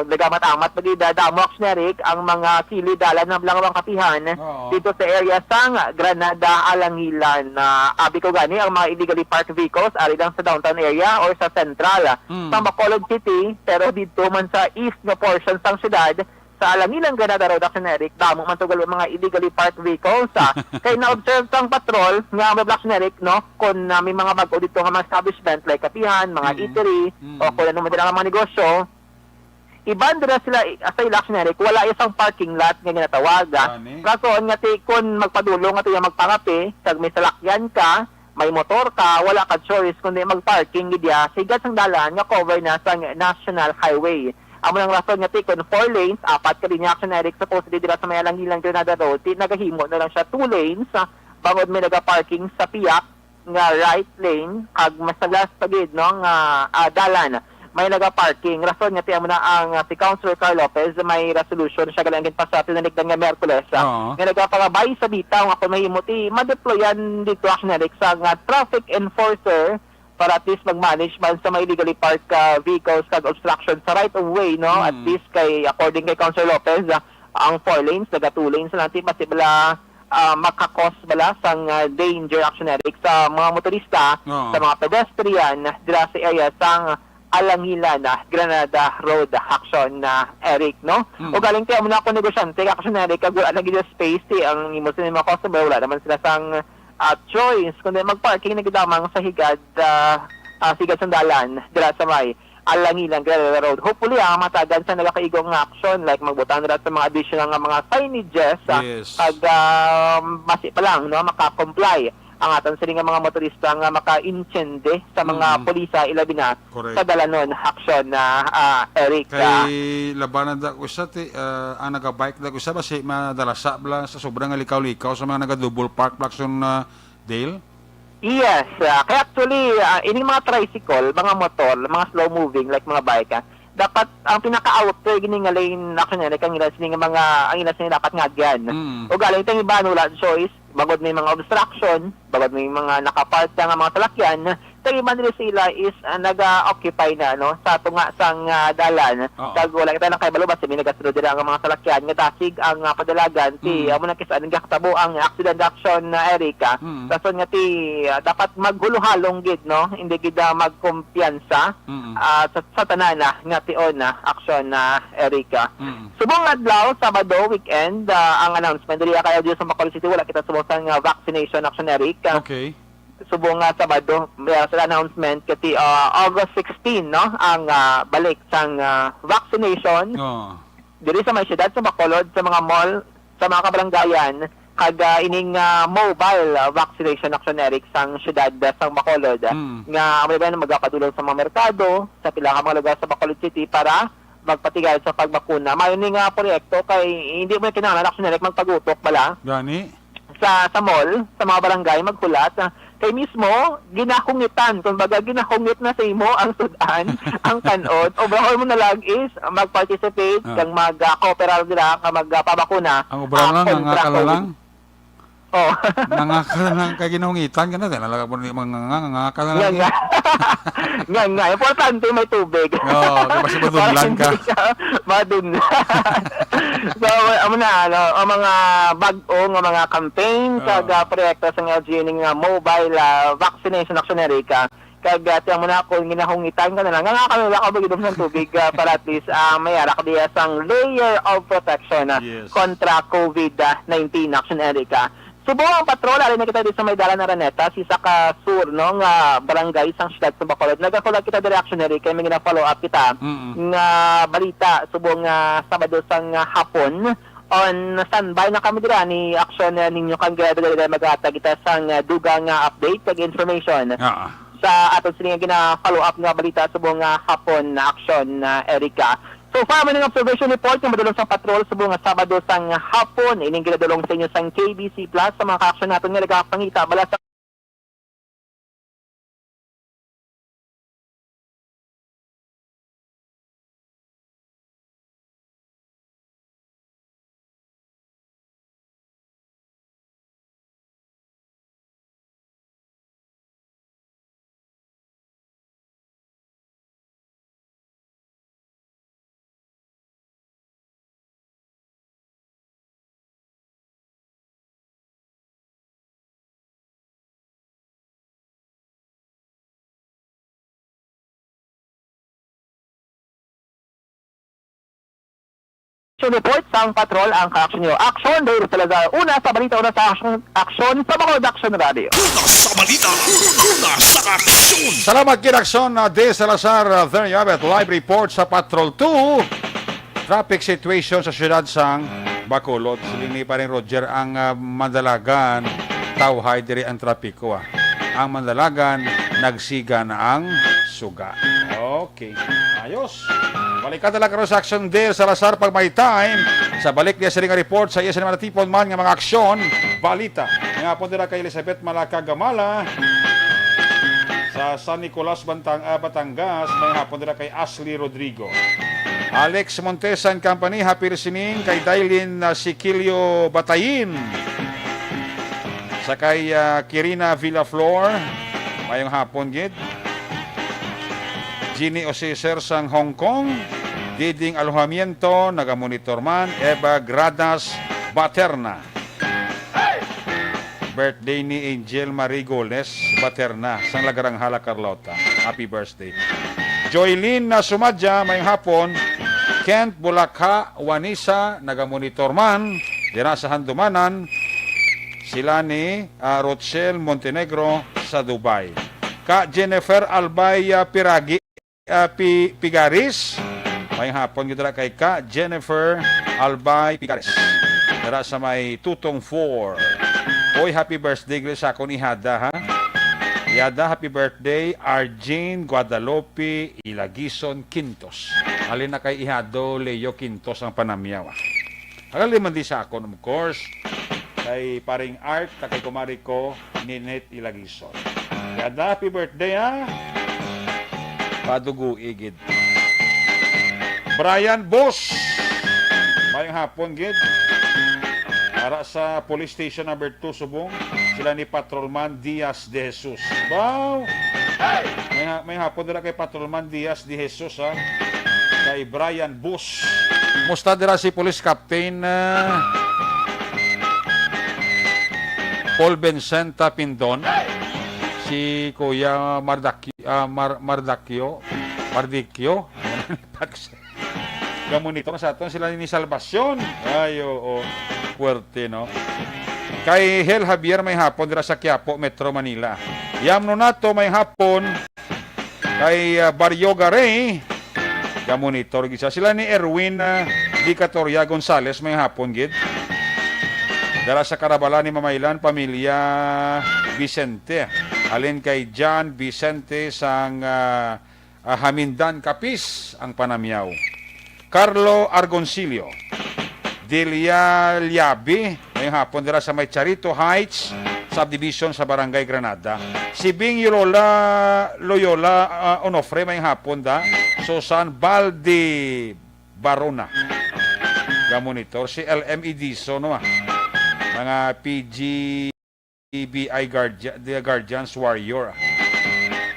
nagamat-amat pagida damo action Eric ang mga kilidalan ng langawang kapihan Oo. dito sa area sang Granada, Alangilan. Abi ko gani ang mga illegally parked vehicles ari lang sa downtown area or sa central sa Bacolod City, pero dito man sa east nga portion sang syudad sa Alangilan, Granada Road, Action Eric, damo man tugal mga illegally parked vehicles. Kay na-observe sang patrol nga may Action Eric, no, kung may mga bago dito nga mga establishment like kapihan, mga eatery, o kung ano man din ang mga negosyo, ibanda sila sa Action Eric, wala isang parking lot nga ginatawag. Gani. Rason nga ti kung magpadulong nga ti magpangapi, kag may salakyan ka, may motor ka, wala ka choice kundi magparking gidya sigat sang dalan nga cover na sa National Highway. Amo nang rason nga ti kun 4 lanes, apat ka din yung Action Eric supposedly dira sa may Alangilan Granada Road, ti nagahimo na lang siya 2 lanes, bangod may naga-parking sa piyak nga right lane kag masalas pagid no nga dalan may naga-parking. Rason nga ti amo na ang si Councilor Carl Lopez may resolution siya galangin pa sa tinanigdan nga Miyerkules Oo. nga nagapangabay sa bitaw nga kung mahimo ti ma-deployan dito Action Eric sa nga traffic enforcer para at least mag-manage man sa mga illegally parked vehicles kag obstruction sa right of way, no? At least kay according kay Councilor Lopez, ang 4 lanes, naga 2 lanes na natin pati bala makakos bala sang danger Action Eric sa mga motorista, Oo. sa mga pedestrian dira sa area sang Alangilan, Granada Road Action Eric, no? O galing kaya muna ako negosyante Action Eric kag wala na gid space ang imo sa mga customer, wala naman sila sang choice kundi magparking na gidamang sa higad sigad sandalan dira sa may Alangilan Granada Road. Hopefully matagan sa nagakaigong nga action like magbutan dira sa mga additional nga mga signages Yes. pag masi pa lang no maka-comply ang atan sila nga mga motorista nga maka-inchende sa mga polisa ilabi na Correct. sa dalanon action na Eric. Kay labanan da ko sa ti ang naga-bike da ko sa basi madalasa bla sa sobrang likaw-likaw sa mga naga-double park plakson na Dale. Yes, kaya actually, ining mga tricycle, mga motor, mga slow moving like mga bike, dapat ang pinaka-outer gini nga lane action Eric ang ilas nga mga ang ilas nga dapat ngagyan. O galing tang iba wala choice, bagod may mga obstruction, bagod may mga nakapark nga mga salakyan, tayo man nila sila is naga-occupy na no sa tunga sang dalan. Oo. Kag wala kita nang kaybalo basta may nagasunod dira ang mga salakyan nga dasig ang padalagan ti amo na kisa ang gakatabo ang accident action na Erika. Rason nga ti dapat maghuluhalong gid no hindi gid magkumpiyansa sa tanana nga tion na action na Erika. Subong adlaw Sabado weekend ang announcement diri kaya diyo sa Bacolod City wala kita subong sang vaccination action Erika. Okay. Subong Sabado sa announcement kati August 16 no ang balik sang vaccination Oh. diri sa may syudad sa Bacolod sa mga mall sa mga kabaranggayan kag ining mobile vaccination action Eric sang syudad sang Bacolod nga may ba magapadulong sa mga merkado sa pila ka mga lugar sa Bacolod City para magpatigay sa pagbakuna. Mayon ni nga proyekto kay hindi mo kinahanglan action Eric magpagutok bala Gani. sa mall, sa mga barangay magkulat kay mismo ginahungitan kumbaga ginahungit na sa imo ang sudan ang kanod overall mo na lang is mag-participate kang mag-cooperate dira ka magpabakuna Ang obra lang nangakala lang. Oh. Nangakala lang kay ginahungitan ka na talaga po ni mga nangakala nga lang. nga importante may tubig Oo, kasi madunlan ka. madunlan so amo na ang mga bag-o nga mga campaign kag proyekto sa LGU ning mobile vaccination action Erica kag tiyan mo na kung ginahungitan ka na lang nga kanila ka bagidom sa tubig para at least may arak diya sang layer of protection Yes. kontra COVID-19 action Erica. Subo ang patrol ali na kita dito sa may dalan na Raneta si Saka Sur no nga barangay sang siyudad sa Bacolod. Nagakulag kita di reactionary kay may follow up kita nga balita subong Sabado sang hapon on standby na kami dira ni action ninyo kang dili magatag kita sang dugang update kag information sa aton sila gina-follow up nga balita subong hapon na action Erika. So far, may observation report yung madulong sa patrol subong Sabado sang hapon. Ining ginadulong sa inyo sang KBC Plus sa mga ka-action natin nga nagapangita bala sa Action report sang patrol ang ka-action nyo. Action, Dave Salazar. Una sa balita, una sa action sa Bacolod Action Radio. Una sa balita, una sa aksyon. Salamat kinaksyon na De Salazar. There you have it. Live report sa Patrol 2. Traffic situation sa siyudad sang Bacolod. Silini pa rin Roger ang Mandalagan. Tawhay diri ang trapiko. Ang Mandalagan, nagsiga na ang suga. Okay. Ayos. Balikan talaga rin sa action De Salazar pag may time. Sa balik niya sa ring report sa iya sa mga tipon man nga mga aksyon. Balita. Nga po nila kay Elizabeth Malaka Gamala. Sa San Nicolas, Batangas, may hapon nila kay Ashley Rodrigo. Alex Montesa and Company, happy listening kay Dailin Siquilio Batayin. Sa kay Kirina Villaflor, mayong hapon gid. Ginny Osiser sang Hong Kong, Diding Alojamiento, nagamonitor man, Eva Gradas Baterna. Birthday ni Angel Marie Goles Baterna sang Lagarang Hala Carlota. Happy birthday. Joylyn na sumadya may hapon. Kent Bulakha Wanisa nagamonitor man dira sa Handumanan. Sila ni Rochelle Montenegro sa Dubai. Ka Jennifer Albay Pigaris may hapon gid kay Ka Jennifer Albay Pigaris dira sa may Tutong 4. Oy, happy birthday sa akong ihada ha. Ihada, happy birthday Arjane Guadalupe Ilagison Quintos. Alin na kay ihado Leo Quintos ang panamyaw. Agali man di sa akon of course. Kay paring Art kay kumari ko Ninet Ilagison. Ihada, happy birthday ha. Padugo igid. Brian Boss. Mayong hapon gid. Para sa police station number 2 Subong, sila ni Patrolman Diaz de Jesus. Wow! May hapon nila kay Patrolman Diaz de Jesus ha. Kay Brian Bush. Musta dira si Police Captain Paul Vincenta Pindon. Si Kuya Mardakio. Gamunito sa aton sila ni Salvacion. Ay, oo. Puerte, no? Kay Hel Javier may hapon dira sa Quiapo, Metro Manila. Yamno nato may hapon kay Barrio Garay. Gamonitor gisa sila ni Erwin Di Catoria Gonzales may hapon gid. Dara sa Karabala ni Mamaylan, pamilya Vicente. Alin kay John Vicente sang Hamindan Capis ang panamyaw. Carlo Argoncillo. Delia Liabi, ngayong hapon dira sa may Charito Heights subdivision sa Barangay Granada. Si Bing Loyola Onofre, ngayong hapon da Susan Baldi Barona. Gamonitor si LM Ediso no mga PGBI Guardians Warrior.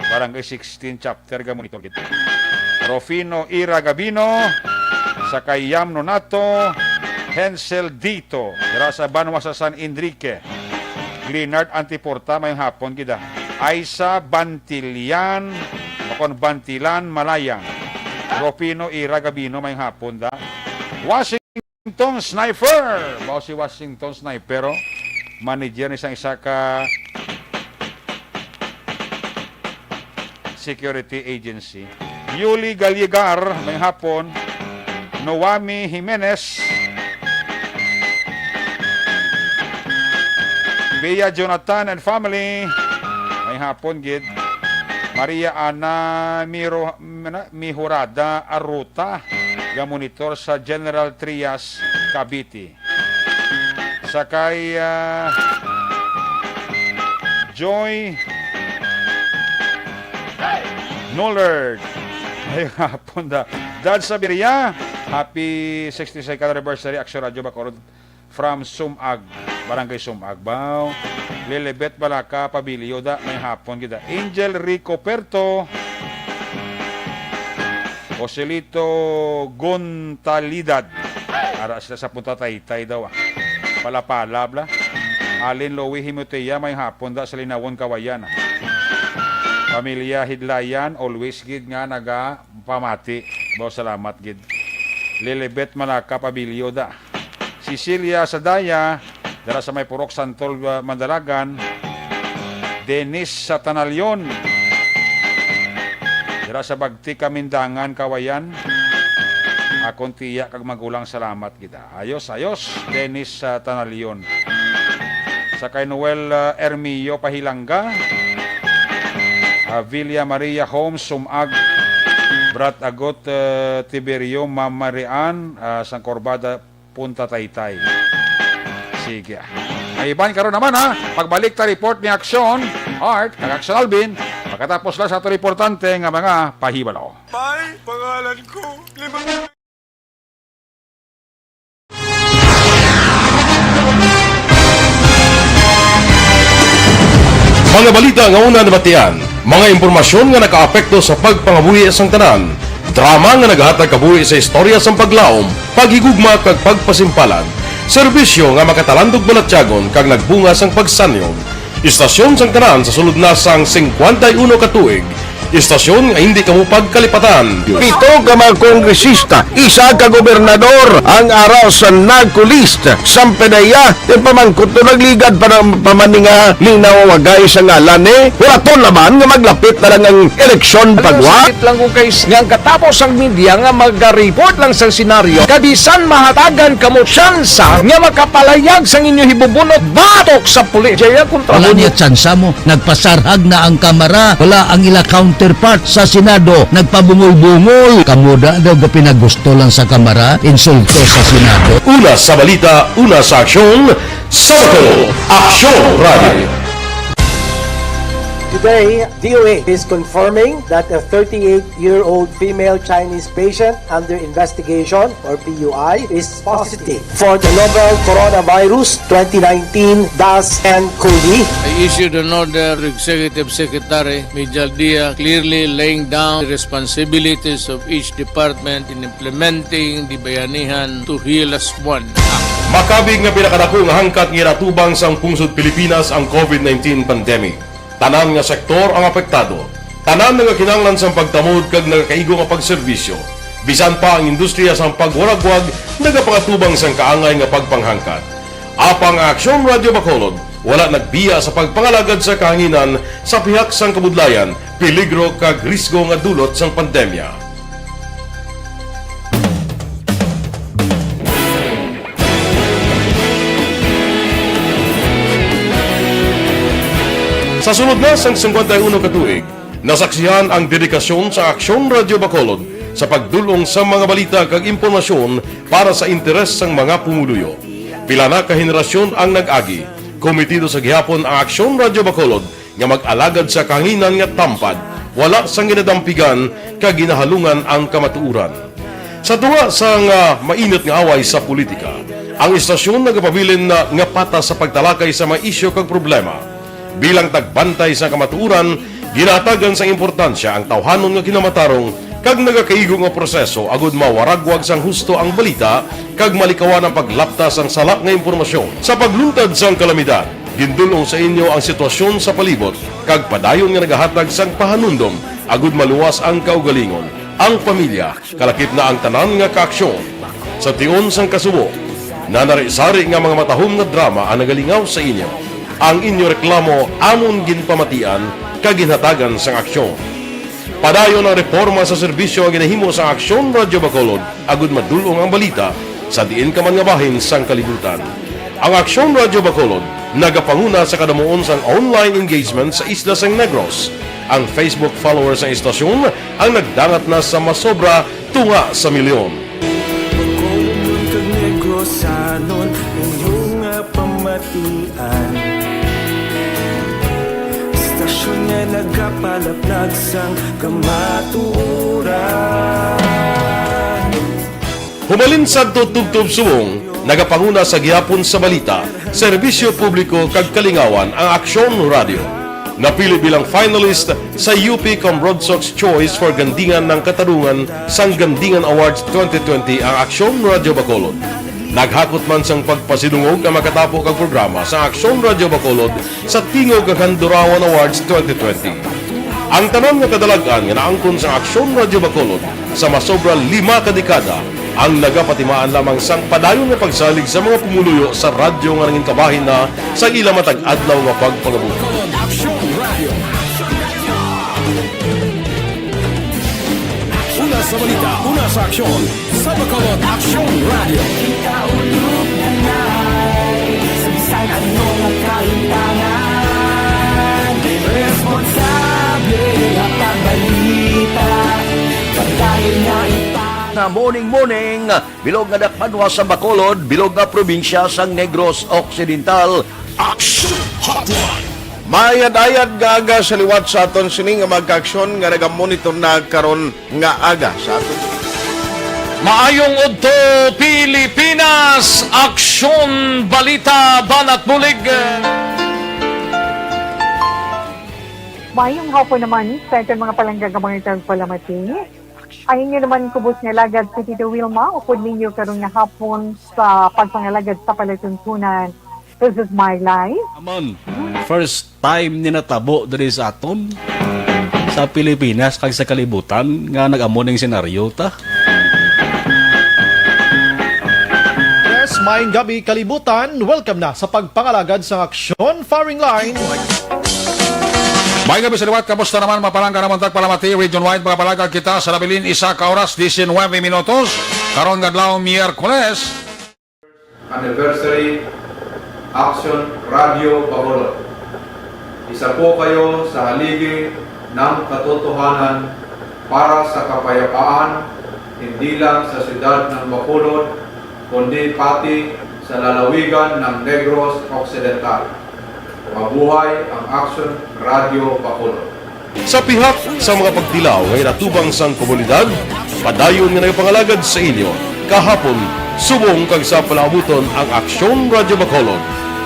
Barangay 16 chapter gamonitor gito. Rofino Ira Gabino sa Kayam Nonato. Hensel Dito, dira sa Banwa sa San Enrique. Glenard Antiporta, may hapon gida. Aisa Bantilian, makon Bantilan, Malayang. Ropino Iragabino, may hapon da. Washington Sniper, bao si Washington Sniper, manager ni isang isa ka security agency. Yuli Gallegar, may hapon. Noami Jimenez, Bea Jonathan and family, may hapon gid. Maria Ana Mihurada Aruta, gamonitor sa General Trias, Cavite. Sakay Joy Nullard, may hapon da. Dad Sabiria, happy 62nd anniversary Action Radio Bacolod from Sumag, Barangay Sumag. Bao, Lilibet Balaka, Pabilio da, may hapon gida. Angel Rico Perto, Joselito Gontalidad, ara sila sa Punta Taytay daw. Palapala bla. Alin Lowy Himuteya, may hapon da sa Linawon Kawayan. Pamilya Hidlayan, always gid nga naga pamati. Bao, salamat gid. Lilibet Malaka Pabilio da. Cecilia Sadaya, dara sa may Purok Santol Mandalagan. Dennis sa Tanalyon, dara sa Bagtika Mindangan Kawayan. Akong tiya kag magulang salamat kita. Ayos, Dennis sa Tanalyon. Sa kay Noel Ermillo Pahilanga. Villa Maria Homes Sumag. Brat Agot Tiberio Mamarian Sang Corbada Punta Taytay. Sige. Ay iban karon naman ha. Pagbalik ta report ni Aksyon Art kag Aksyon Alvin. Pagkatapos lang sa ito importante nga mga pahibalo. Pai, pangalan ko. Mga balita nga una nabatian, mga impormasyon nga nakaapekto sa pagpangabuhi sang tanan, drama nga naghatag kabuhi sa istorya sang paglaom, paghigugma kag pagpasimpalan, serbisyo nga makatalandog balatyagon kag nagbunga sang pagsanyog, istasyon sang tanan sa sulod na sang 51 ka tuig, istasyon nga hindi kamo pagkalipatan. Pito ka mga kongresista, isa ka gobernador ang araw sa nagkulist sa pedaya yung pamangkot to nagligad para pamaninga linaw wagay sa ngalan wala naman nga maglapit na lang ang eleksyon pagwa. Sakit lang ko guys nga katapos ang media nga mag-report lang sa senaryo kabisan mahatagan kamo tsansa nga makapalayag sa inyo hibubunot batok sa pulis. Jaya kontra wala niya tsansa mo, nagpasarhag na ang kamera, wala ang ila counterpart sa Senado, nagpabungol-bungol. Kamuda daw pinagusto lang sa kamera, insulto sa Senado. Una sa balita, una sa aksyon, Sabado, Aksyon Radio. Today, DOA is confirming that a 38-year-old female Chinese patient under investigation, or PUI, is positive for the novel coronavirus 2019-nCoV. I issued an order to Executive Secretary Mijal Dia clearly laying down the responsibilities of each department in implementing the bayanihan to heal as one. Makabig nga pinakadako nga hangkat nga natubang sang pungsod Pilipinas ang COVID-19 pandemic. Tanan nga sektor ang apektado. Tanan nga kinahanglan sang pagtamod kag nagakaigo nga pagserbisyo. Bisan pa ang industriya sang pagwaragwag nagapangatubang sang kaangay nga pagpanghangkat. Apang Aksyon Radio Bacolod wala nagbiya sa pagpangalagad sa kahanginan sa pihak sang kabudlayan, peligro kag risgo nga dulot sang pandemya. Sa sunod na sang 51 katuig, nasaksihan ang dedikasyon sa Aksyon Radio Bacolod sa pagdulong sa mga balita kag impormasyon para sa interes sang mga pumuluyo. Pila na ka henerasyon ang nag-agi, komitido sa gihapon ang Aksyon Radio Bacolod nga mag-alagad sa kahanginan nga tampad, wala sang ginadampigan kag ginahalungan ang kamatuuran. Sa tunga sang mainit nga away sa politika, ang istasyon nagapabilin na nga patas sa pagtalakay sa mga isyu kag problema. Bilang tagbantay sa kamatuuran, ginatagan sa importansya ang tawhanon nga kinamatarong kag nagakaigo nga proseso agud mawaragwag sang husto ang balita kag malikawan ang paglaptas ang salak nga impormasyon. Sa pagluntad sang kalamidad, gindulong sa inyo ang sitwasyon sa palibot kag padayon nga nagahatag sang pahanundom agud maluwas ang kaugalingon. Ang pamilya, kalakip na ang tanan nga kaaksyon. Sa tion sang kasubo, nanari-sari nga mga matahom nga drama ang nagalingaw sa inyo. Ang inyo reklamo amon ginpamatian kaginhatagan sang aksyon. Padayon ang reforma sa serbisyo ang ginahimo sa Aksyon Radio Bacolod agud madulong ang balita sa diin ka man nga bahin sang kalibutan. Ang Aksyon Radio Bacolod nagapanguna sa kadamuon sang online engagement sa Isla Sang Negros. Ang Facebook followers sa istasyon ang nagdangat na sa masobra tunga sa milyon. Istasyon niya nagapalaplag sang kamatuuran. Humalin sa tutubtub suwong, nagapanguna sa gihapon sa balita, serbisyo publiko kag kalingawan ang Aksyon Radio. Napili bilang finalist sa UP Comrade Sox Choice for Gandingan ng Katarungan sang Gandingan Awards 2020 ang Aksyon Radio Bacolod. Naghakot man sang pagpasidungog ang makatapo kang programa sa Aksyon Radio Bacolod sa Tingog kag Handurawan Awards 2020. Ang tanan nga kadalagan nga naangkon sa Aksyon Radio Bacolod sa masobra 5 ka dekada ang nagapatimaan lamang sang padayon nga pagsalig sa mga pumuluyo sa radyo nga nangin kabahin na sa ila matag adlaw nga pagpangabuhi. Una sa balita, una sa aksyon, sa Bacolod Action Radio. Ikaulog na na'y sabisan anong kaintangan. Responsable ang pagbalita, pagdahil na Na morning, bilog nga dakpanwa sa Bacolod, bilog nga probinsya sang Negros Occidental. Action Hotline. Mayad-ayad nga aga sa liwat sa aton sini nga magka-aksyon nga nagamonitor na karon nga aga sa aton. Maayong udto Pilipinas, aksyon, balita, banat bulig. Mayong hapon naman sa itong mga palanggagamang palamati. Ayun nyo naman kubos nga lagad sa Tito Wilma, upod ninyo karong nga hapon sa pagpangalagad sa palatuntunan. This is my life. Amon, first time ni natabo diri sa aton sa Pilipinas kag sa kalibutan nga nag-amon ning senaryo ta. Yes, maayong gabi kalibutan. Welcome na sa pagpangalagad sa aksyon firing line. May gabi sa liwat, kamusta naman mapalangga naman tagpalamati, region-wide mga palagad kita sa labilin isa ka oras, 19 minutos, karon gadlaw Miyerkules. Anniversary Action Radio Bacolod. Isa po kayo sa haligi ng katotohanan para sa kapayapaan, hindi lang sa siyudad ng Bacolod, kundi pati sa lalawigan ng Negros Occidental. Mabuhay ang Action Radio Bacolod. Sa pihak sa mga pagtilaw ngay natubang sang komunidad, padayon nga nagapangalagad sa inyo. Kahapon, subong kag sa palabuton ang Aksyon Radio Bacolod.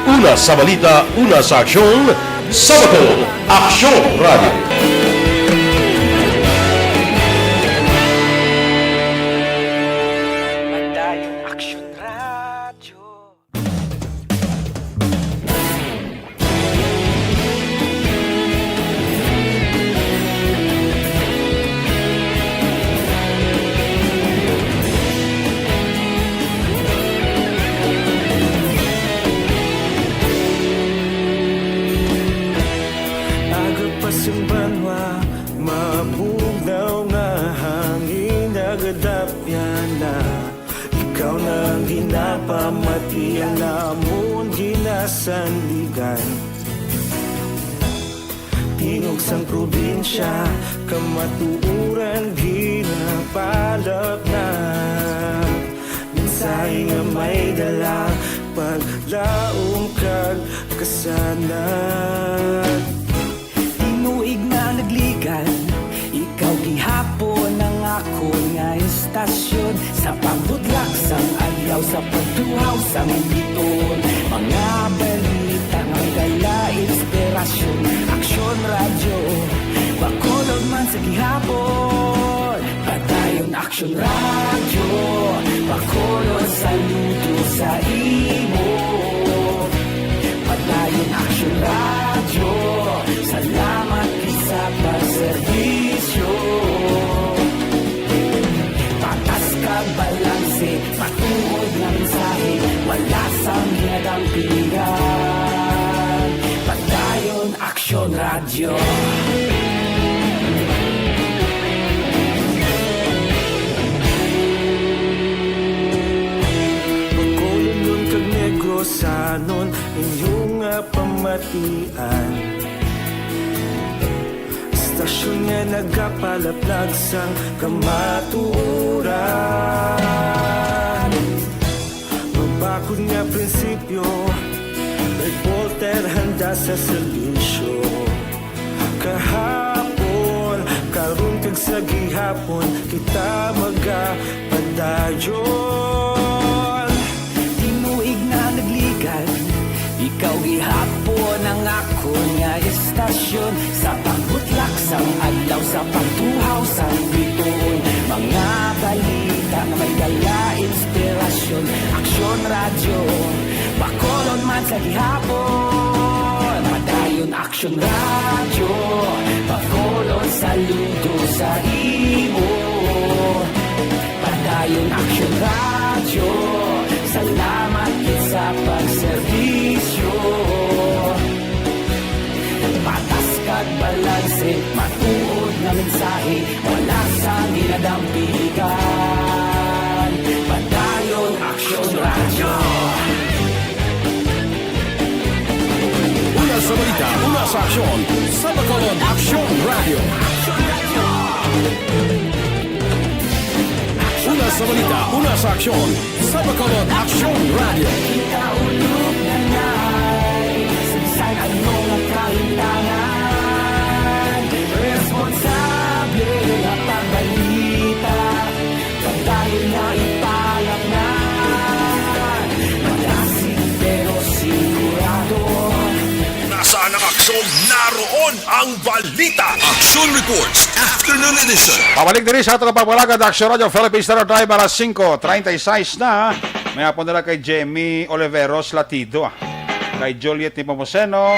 Una sa balita, una sa aksyon, sa Bacolod, Aksyon Radio. Sandigan tingog sang probinsya kamatuuran ginapalap na mensahe nga may dala paglaom kag kasanan tinuig na nagligan ikaw gihapon ang ako nga istasyon sa pagbudlak sang adlaw sa pagtuhaw sang biton mga balita ng gala inspirasyon Aksyon Radio Bacolod man sa gihapon padayon Aksyon Radio Bacolod saludo sa imo padayon Aksyon Radio salamat sa pagserbisyo patas kag balanse patuod na mensahe wala sang ginagampingan padayon Aksyon Radio Bacolod nun kag Negros anon inyong pamatian Stasyon nga nagapalaplag sang kamatuuran Magbakod nga prinsipyo Reporter handa sa servisyo Kahapon, karon kag sa gihapon Kita magapadayon Tinuig na nagligan Ikaw gihapon ang ako nga istasyon Sa pagbutlak sang adlaw Sa pagtuhaw sang bituon Mga balita na may dala inspirasyon Aksyon Radio Bacolod man sa gihapon Padayon Aksyon Radio Bacolod saludo sa imo Padayon Padayon Action Radio, salamat sa pagserbisyo. Patas kag balanse, matuod na mensahe, wala sa ginadampigan. Padayon Action Radio. Una sa balita, una sa aksyon, sa Bacolod Action Radio. Una sa balita, una sa aksyon, sa Bacolod Action Radio. Kaulog na na'y saysay ang mga kahintangan. Responsable na pagbalita, pagdahil na italak na. Malasig pero sigurado. Nasaan ang aksyon? Naroon ang balita. Action Reports, Afternoon Edition. Pabalik din sa ating pagpapalagad Action Radio Philippines Standard Time alas 5:36 na. May hapon nila kay Jamie Oliveros Latido, kay Juliet Nepomuceno,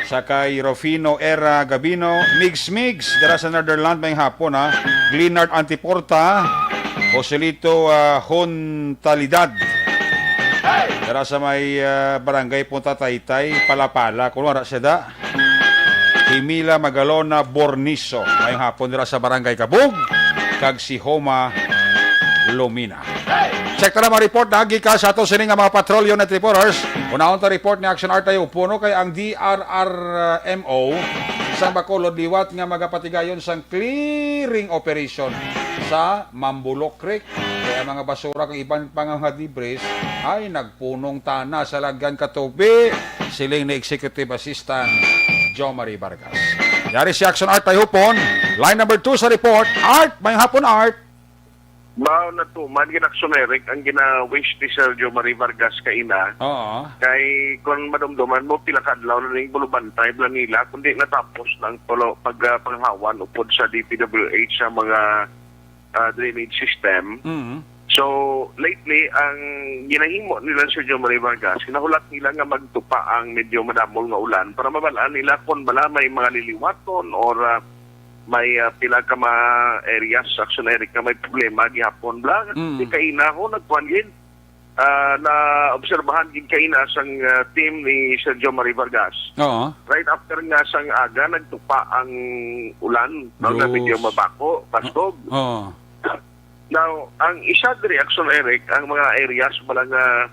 sa kay Rufino Era Gabino, Migs dara sa Netherlands may hapon ha. Glenard Antiporta, Joselito Hontalidad, dara sa may barangay Punta Taytay, Palapala, kunwara siya da. Himila Magalona Borniso, ngayong hapon nila sa barangay Kabug, kag si Homa Lomina. Check na naman report na gika sa ato sining mga patrolyo net reporters. Unahon ta report ni Action Art tayo puno kay ang DRRMO sa Bacolod liwat nga magapatigayon sang clearing operation sa Mambulok Creek. Kaya mga basura kang ibang pangangad debris ay nagpunong tana sa lagyan katubi. Siling na Executive Assistant Jo Marie Vargas. Yari si Action Art tayo pon. Line number 2 sa report. Art, may hapon Art. Bao na tuman ginaksyon Eric ang gina-wish ni Sergio Marie Vargas kaina. Oo. Kay kung madumduman mo pila kadlaw na ning bulubantay bla nila kundi natapos ng paghawan upod sa DPWH sa mga drainage system. So lately ang ginahimo nila Sergio Marie Vargas kinahulat nila nga magtupa ang medyo madamol nga ulan para mabalaan nila kung bala may mga liliwaton or may pila ka mga areas Action Eric na may problema gihapon bla di kaina ho nagkuan gid na obserbahan gid kaina sang team ni Sergio Marie Vargas. Oo. Right after nga sang aga nagtupa ang ulan na medyo mabako bastog. Oo. Now ang isa diri Action Eric ang mga areas bala nga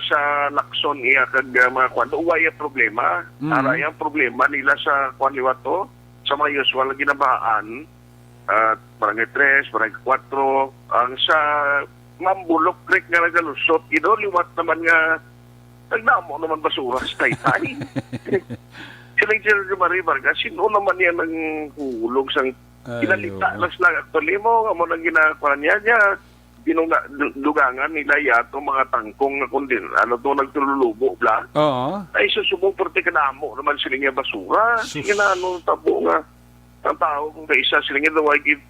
sa Lacson iya kag mga kwan uway problema ara yang problema nila sa kwan liwato sa mga usual na ginabaan, barangay 3, barangay 4, ang sa Mambulok Creek nga nagalusot, liwat naman nga, nagdamo naman basura sa Taytay. Silang Sergio Marie Vargas, sino naman yan ang hulog sang kinalita lang sila. Actually mo, mo nang ginagawa niya, dugangan nila yato mga tangkong na kundin nagtululubo bla. Oo. Ay susubong porte kanamo naman sila nga basura. Sige na tabo nga ang tao kung kaisa sila nga daw gid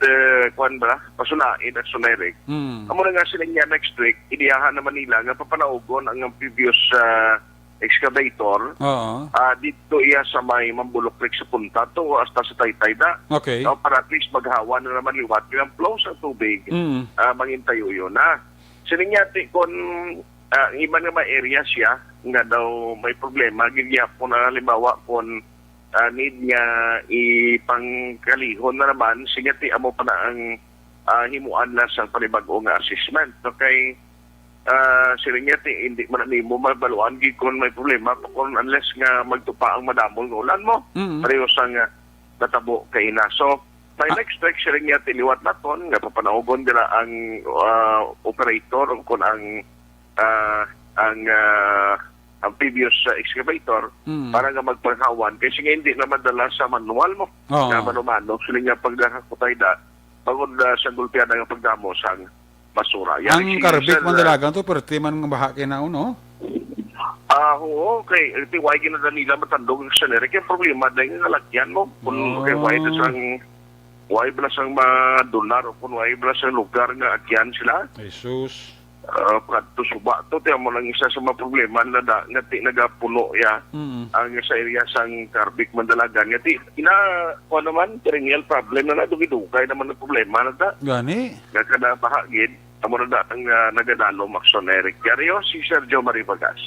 kwan ba pasunain at sunerek. Amo na nga sila nga next week idiyahan naman nila nga papanaugon ang previous excavator. Oo. Dito iya sa may Mambulok Creek sa punta to hasta sa Taytay da. Okay. So, para at least maghawa na naman liwat yung flow sa tubig. Mangintayo yun na. Sininyati kung iba nga may area siya nga daw may problema gigya po na halimbawa kung need niya ipangkalihon na naman sinyati amo pa na ang himuan na sa panibag-o nga assessment. Okay, Sirinyati, hindi man mo mabaluan kung may problema kung unless nga magtupa ang madamol ng ulan mo. Pareho sang natabo kay na. So, my next week, Sirinyati, liwat na ton, nga papanaugon nila ang operator kung ang previous excavator para nga magpanghawan. Kasi nga hindi na madala sa manual mo. Nga manumano. Sila nga pagdakakutay da, pagod sa gulpiada nga pagdamo sang basura. Ang karbit man dalagang to, pero di man nga bahaki na uno. Oo, okay. Iti why ginada nila matandog sa nere. Kaya problema dahil nga lagyan mo. Kung why bala sang madonar o kung why bala sang lugar nga agyan sila. Jesus. kadto suba to tiyan mo lang isa sa mga problema na ngati nagapuno ya ang sa area sang Carbik Mandalagan ngati ko naman perennial problem na dugay naman ang problema na ta Gani. kada bahagid amo na ang nagadalo Maxon Eric Diario si Sergio Maribagas.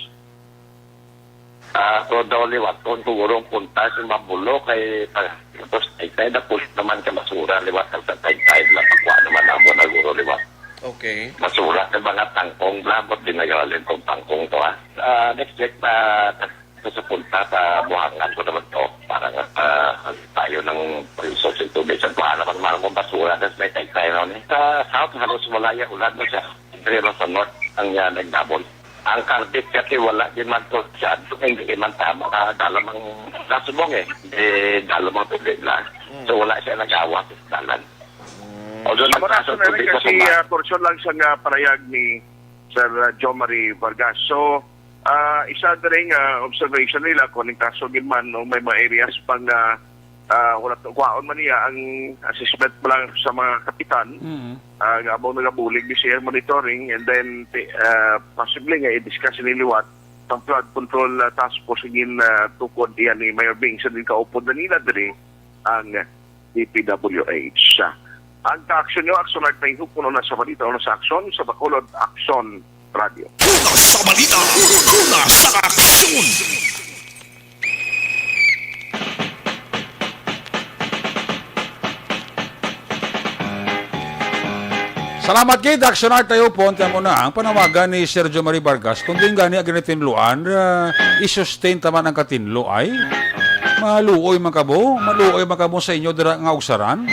So daw liwat kung sigurong punta sa Mabulo kay tapos ay na push naman ka basura liwat sa tay lang pakwa naman amo na guro liwat. Okay. Basura sa mga tangkong labot din nagalin tong tangkong to next week sa punta sa buhangan ko naman to para tayo ng resource ito based on naman mga basura tapos may tay na sa south halos malaya ulan na siya pero sa north ang nagdabol. Ang Carbik kasi wala din man to siya hindi man tama dalamang nasubong dalamang tubig lang so wala siya nagawa sa dalan. Although Maxon Eric kasi portion lang sa parayag ni Sir Jomari Vargas. So isa rin observation nila kung kaso man o may mga areas pang wala kwaon man niya ang assessment pa lang sa mga kapitan abang nagabulig ni siya monitoring and then possibly nga i-discuss niliwat ang flood control task force again tukod yan ni Mayor Bing sa din kaupod na nila diri ang DPWH. Ang ka-aksyon nyo, Aksyon Art na puno na sa balita o na sa aksyon sa Bacolod Aksyon Radio. Una sa balita, una sa aksyon. Salamat kay Action Art tayo po. Tiyan mo na ang panawagan ni Sergio Mari Vargas. Kung din gani ang ginitinluan, i-sustain taman ang katinlo ay maluoy man kabo sa inyo dira nga ugsaran.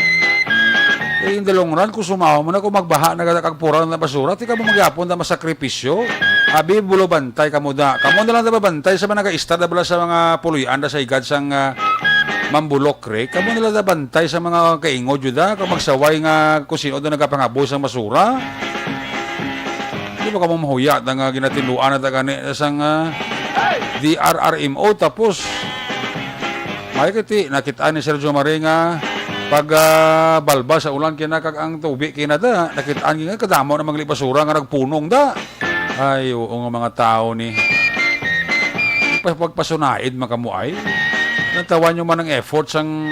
In the long run, kung sumawa mo na, kung magbaha na kagpurang na basura, di ka mo magyapon na masakripisyo. Abi, bulo bantay ka mo da. Kamo na lang na bantay sa mga nag-istar na sa mga puluyan na sa igad sang Mambulok Creek. Kamo na lang na bantay sa mga kaingod yun da. Kung magsaway nga kung sino doon nagkapangaboy sa basura. Di ba ka mo mahuyat na ginatiluan na tagani sang DRRMO. Tapos, may kiti, nakitaan ni Sergio Mari nga pag balba sa ulan kinakag ang tubig kinada nakitaan nga kadamo na mga basura nga nagpunong da ay oo nga mga tao ni pagpasunaid makamuay natawan nyo man ang effort sang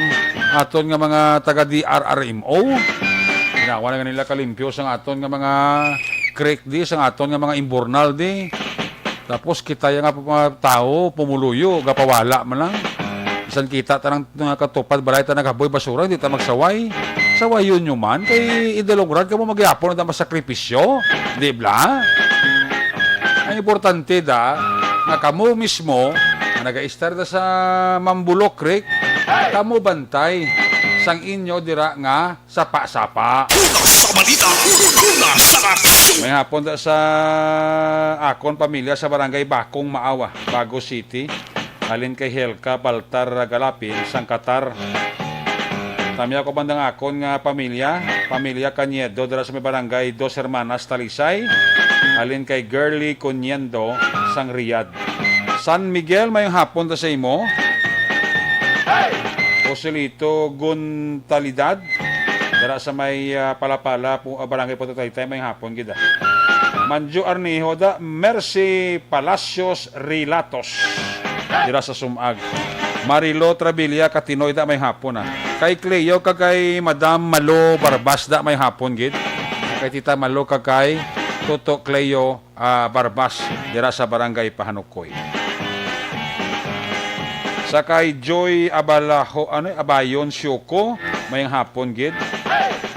aton nga mga taga DRRMO ginawa na nila kalimpyo sang aton nga mga creek di sang aton nga mga imbornal di tapos kita nga mga tao pumuluyo gapawala man lang isan kita tanang katupad balay tanang kaboy basura hindi ta magsaway saway yun nyo man kay idalograd ka mo magyapon na masakripisyo di ba ang importante da na kamo mismo na nag-start sa Mambulok Creek kamo bantay sang inyo dira nga sapa-sapa sa balita una sa aksyon. may hapon da sa akon pamilya sa barangay Bakong Maawa Bago City alin kay Helka Baltar Galapin sang Qatar. Tami ako bandang akon nga pamilya Kanyedo dira sa may barangay Dos Hermanas Talisay. Alin kay Girly Conyendo sang Riyadh. San Miguel mayong hapon ta sa imo. Joselito Guntalidad dira sa may Palapala barangay Puerto Taytay mayong hapon gid. Manjo Arnijo da Mercy Palacios Rilatos dira sa Sumag. Marilo Trabilia Katinoy da may hapon Kay Cleo kay Madam Malo Barbas da may hapon gid. Kay Tita Malo kay Toto Cleo Barbas dira sa barangay Pahanukoy. Sa kay Joy Abayon Syoko may hapon gid.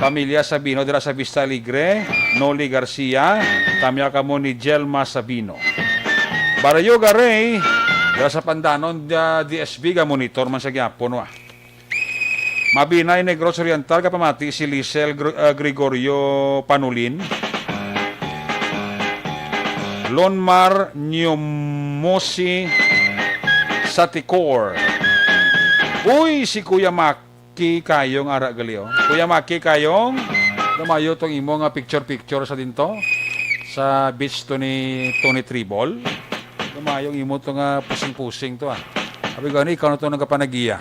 Pamilya Sabino dira sa Vista Alegre, Noli Garcia, tamya kamo ni Jelma Sabino. Barayo Garay dira sa Pandanon DSB ga monitor man sa gyapon Mabinay Negros Oriental kapamati si Lisel Gregorio Panulin. Lonmar Nyomosi Saticor. Uy, si Kuya Maki kayong ara galio. Kuya Maki kayong lumayo tong imo nga picture sa dinto sa beach to ni Tony Tribol. Lumayong imo to nga pusing-pusing to Sabi gani ikaw na to nagapanagiya.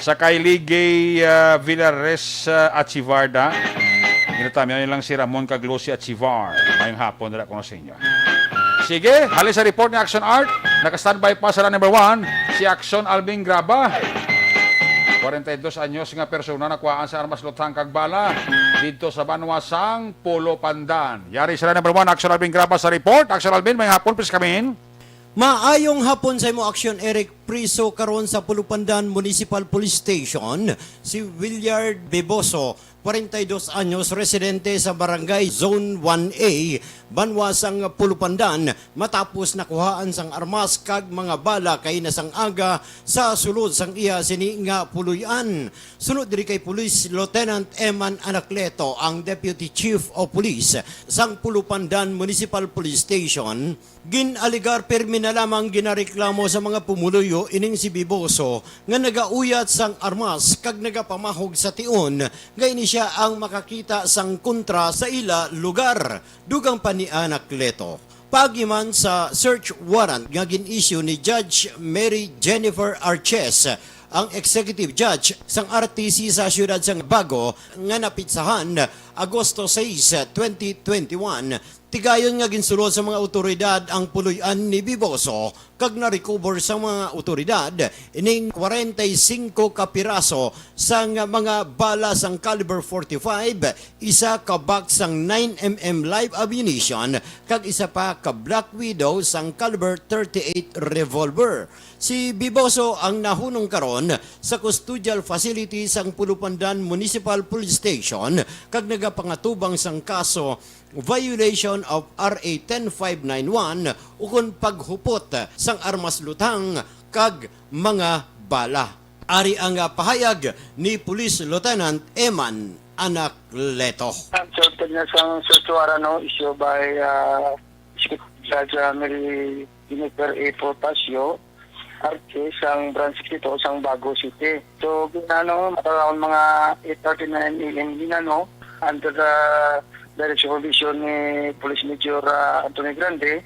Sa kay Ligay Villares Achivarda Ginatami lang si Ramon Caglosi at si Var. Mayong hapon nila ko sa inyo. Sige, halin sa report ni Action Art. Naka-standby pa sa number 1, si Action Alvin Graba. 42 anyos nga persona nakuhaan sa armas lutang kag bala dito sa Banwasang Pulo Pandan. Yari sila number 1, Action Alvin Graba sa report. Action Alvin, may hapon, please come in. Maayong hapon sa imo Action Eric. Priso karon sa Pulupandan Municipal Police Station si Willard Beboso, 42 anyos, residente sa Barangay Zone 1A, Banwasang Pulupandan, matapos nakuhaan sang armas kag mga bala kay nasang aga sa sulod sang iya sini nga puluyan. Sunod diri kay Police Lieutenant Eman Anacleto, ang Deputy Chief of Police sang Pulupandan Municipal Police Station, ginaligar permi na lamang ginareklamo sa mga pumuluyo ining si Biboso nga nagauyat sang armas kag nagapamahog sa tion nga ini siya ang makakita sang kontra sa ila lugar. Dugang pa ni Anacleto. Pagiman sa search warrant nga gin-issue ni Judge Mary Jennifer Arches, ang executive judge sang RTC sa siyudad sang Bago nga napitsahan Agosto 6, 2021. Tigayon nga ginsulod sa mga otoridad ang puluyan ni Biboso kag na-recover sa mga otoridad ining 45 kapiraso sang mga bala sang caliber 45, isa ka box sang 9mm live ammunition kag isa pa ka Black Widow sang caliber 38 revolver. Si Biboso ang nahunong karon sa custodial facility sang Pulupandan Municipal Police Station kag nagapangatubang sang kaso violation of RA 10591 ukon paghupot sang armas lutang kag mga bala. Ari ang pahayag ni Police Lieutenant Eman Anacleto. Sorted na sang search warrant issue by Judge Mary Jennifer A. Portasio, Arches, sang branch 62 sang Bago City. So, around mga 8:39 a.m. ginano, under the direct supervision ni Police Major Anthony Grande,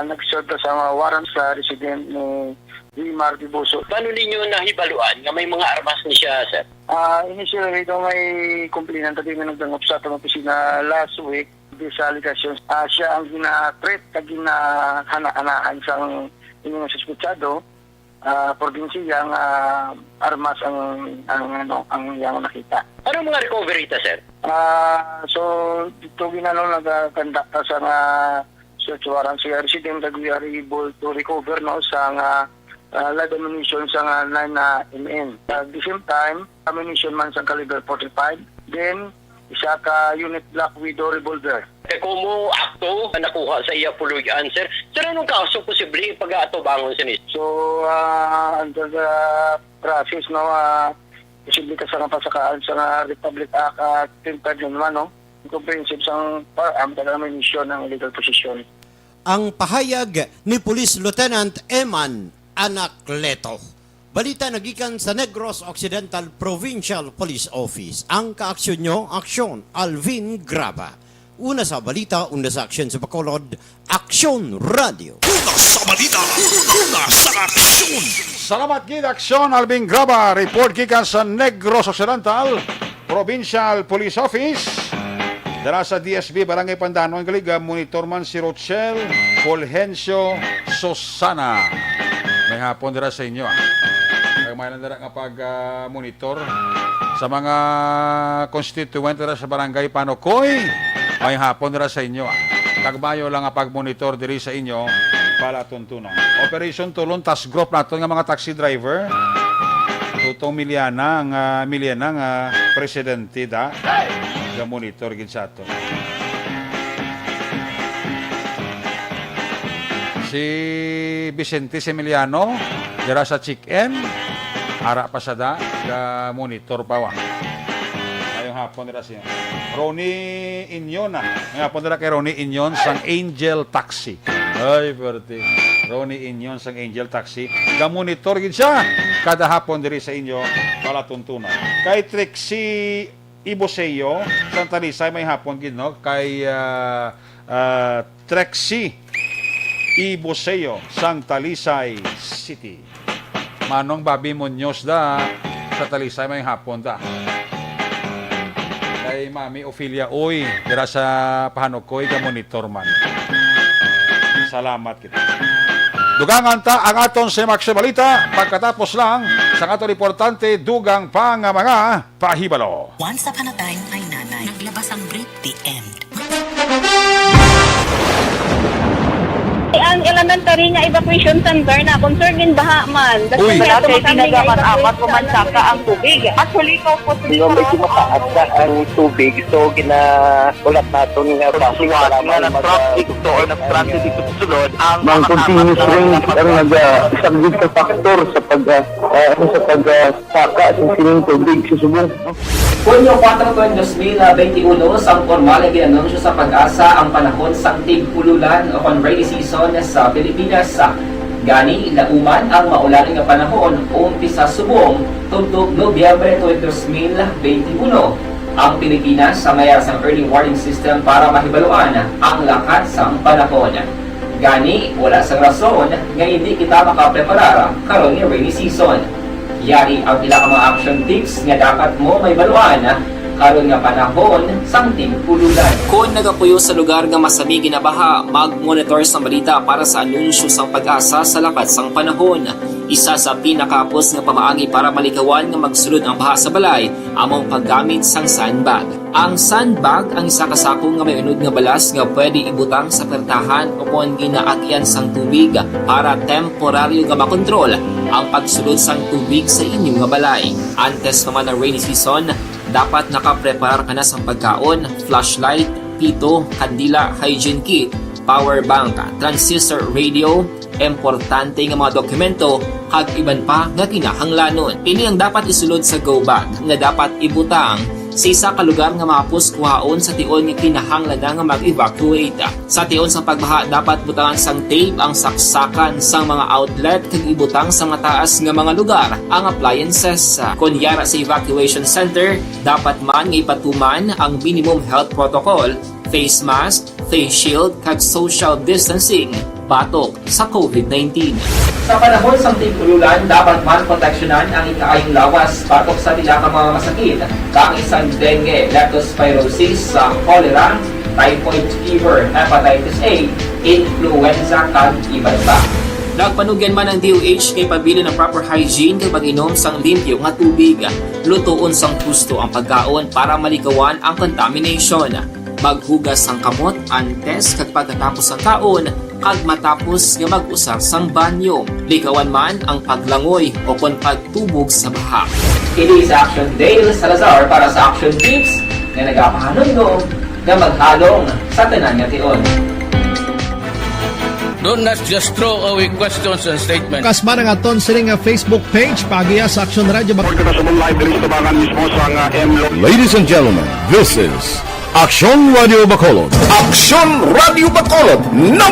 nag-serve sa mga warrant sa resident ni Wilmar Biboso. Paano ninyo nahibaluan nga may mga armas ni siya, sir? Initially, ito may complainant at yung nagdangop sa itong opisina last week. Sa allegations, siya ang gina-threat at gina-hana-hanaan sa inyong suspetsado. Probinsiyang armas ang iyang nakita. Ano mga recovery ita, sir? So, dito nagkanda sa search warrant siya resident that we are able to recover sa live ammunition sa 9mm. At the same time, ammunition man sa caliber 45. Then, isa ka unit Black Widow revolver. Kumo akto nakuha sa iya puluyan, sir. Sir, anong kaso posible pag-ato bangon siya? So, under the process, posible ka sa napasakaan sa Republic Act 1031, comprehensive sang firearm at ammunition ng illegal possession. Ang pahayag ni Police Lieutenant Eman Anacleto. Balita nagikan sa Negros Occidental Provincial Police Office. Ang kaaksyon nyo, Aksyon Alvin Graba. Una sa balita, una sa aksyon sa Bacolod, Aksyon Radio. Una sa balita, una sa aksyon. Salamat gid Aksyon Alvin Graba. Report gikan sa Negros Occidental Provincial Police Office. Dara sa DSB Barangay Pandanon Galiga, monitor man si Rochelle Fulgencio Susana. May hapon dira sa inyo. May nandara nga pag-monitor sa mga constituent dira sa Barangay Panokoy. May hapon dira sa inyo. Kagmayo lang nga pag-monitor diri sa inyo para tuntunan. Operation Tulon Task Group nato nga mga taxi driver. Tutong Miliana nga presidente da. Ga monitor gid sa ato. Si Vicente Emiliano dira sa Chicken. Ara pa sa ga monitor pa wa. Ngayong hapon dira siya. Ronnie Inyon Ngayong hapon dira kay Ronnie Inyon sang Angel Taxi. Ay, perte. Ronnie Inyon sang Angel Taxi. Ga monitor gid siya kada hapon diri sa inyo para tuntunan. Kay Trixie Iboseo sang Talisay may hapon gid no kay Trixie Iboseo sang Talisay City. Manong Bobby Munoz da sa Talisay may hapon da. Kay kay Mami Ophelia Uy, dira sa Pahanok ka monitor man. Salamat kita. Dugangan ta ang aton si Max Balita pagkatapos lang sa aton importante dugang pang mga pahibalo. Once upon a time, ay nanay. Naglabas ang brief, the end. Ang elementary nga evacuation center na concern din baha man. Uy. Wala kayo ginagawan apat kumansaka ang tubig. Actually, ko po Yung medyo mataas na ang tubig, so ginaulat natin nga basiwat nga nag-traffic to or nag-traffic dito sa sulod. Ang continuous rain ang nag-subject sa factor sa pag-saka sa sining tubig sa subong. Hunyo 4, 2021, sang formal na ginanunsyo sa Pag-asa ang panahon sa tig-ululan o rainy season sa Pilipinas. Gani, lauman ang maulan nga panahon umpisa subong tugtog Nobyembre 2021. Ang Pilipinas sa mayroon sa early warning system para mahibaluan ang lakas sa panahon. Gani, wala sa rason nga hindi kita makapreparar karon nga rainy season. Yari ang ilang mga action tips nga dapat mo may baluan karon nga panahon sang tig-ululan. Kung nagapuyo sa lugar nga masami ginabaha, mag-monitor sa balita para sa anunsyo sang Pag-asa sa lakas sang panahon. Isa sa pinakapos nga pamaagi para malikawan nga magsulod ang baha sa balay, among paggamit sang sandbag. Ang sandbag ang isa kasako nga may unod nga balas nga pwede ibutang sa pertahan upon ginaagyan sang tubig para temporaryo nga makontrol ang pagsulod sang tubig sa inyong nga balay. Antes naman ng rainy season, dapat nakapreparar ka na sa pagkaon, flashlight, pito, kandila, hygiene kit, power bank, transistor radio, importante nga mga dokumento, kag iban pa nga kinahanglanon. Pili ang dapat isulod sa go bag nga dapat ibutang sa isa ka lugar nga mapus kuhaon sa tion nga kinahanglan nga mag-evacuate. Sa tion sa pagbaha dapat butangan sang tape ang saksakan sang mga outlet kag ibutang sa mataas nga mga lugar ang appliances. Kunyara sa evacuation center, dapat man nga ipatuman ang minimum health protocol, face mask, face shield kag social distancing batok sa COVID-19. Sa panahon sa tig-ululan, dapat man proteksyonan ang ikaayong lawas batok sa tila ka mga masakit, kang isang dengue, leptospirosis, cholera, typhoid fever, hepatitis A, influenza, kag iban pa. Nagpanugyan man ang DOH kay pabili ng proper hygiene kay pag-inom sang limpyo nga tubig. Lutuon sang gusto ang pagkaon para malikawan ang contamination. Maghugas sang kamot antes kag pagkatapos ang kaon, kag matapos nga mag-usar sang banyo. Likawan man ang paglangoy o kon pagtubog sa baha. Kini sa Action Dale Salazar para sa Action Tips nga nagapahanunggo nga maghalong sa tanan nga tion. Do not just throw away questions and statements. Kasma ng aton siling Facebook page pagiya sa Action Radio. Ladies and gentlemen, this is Action Radio Bacolod. Action Radio Bacolod #1.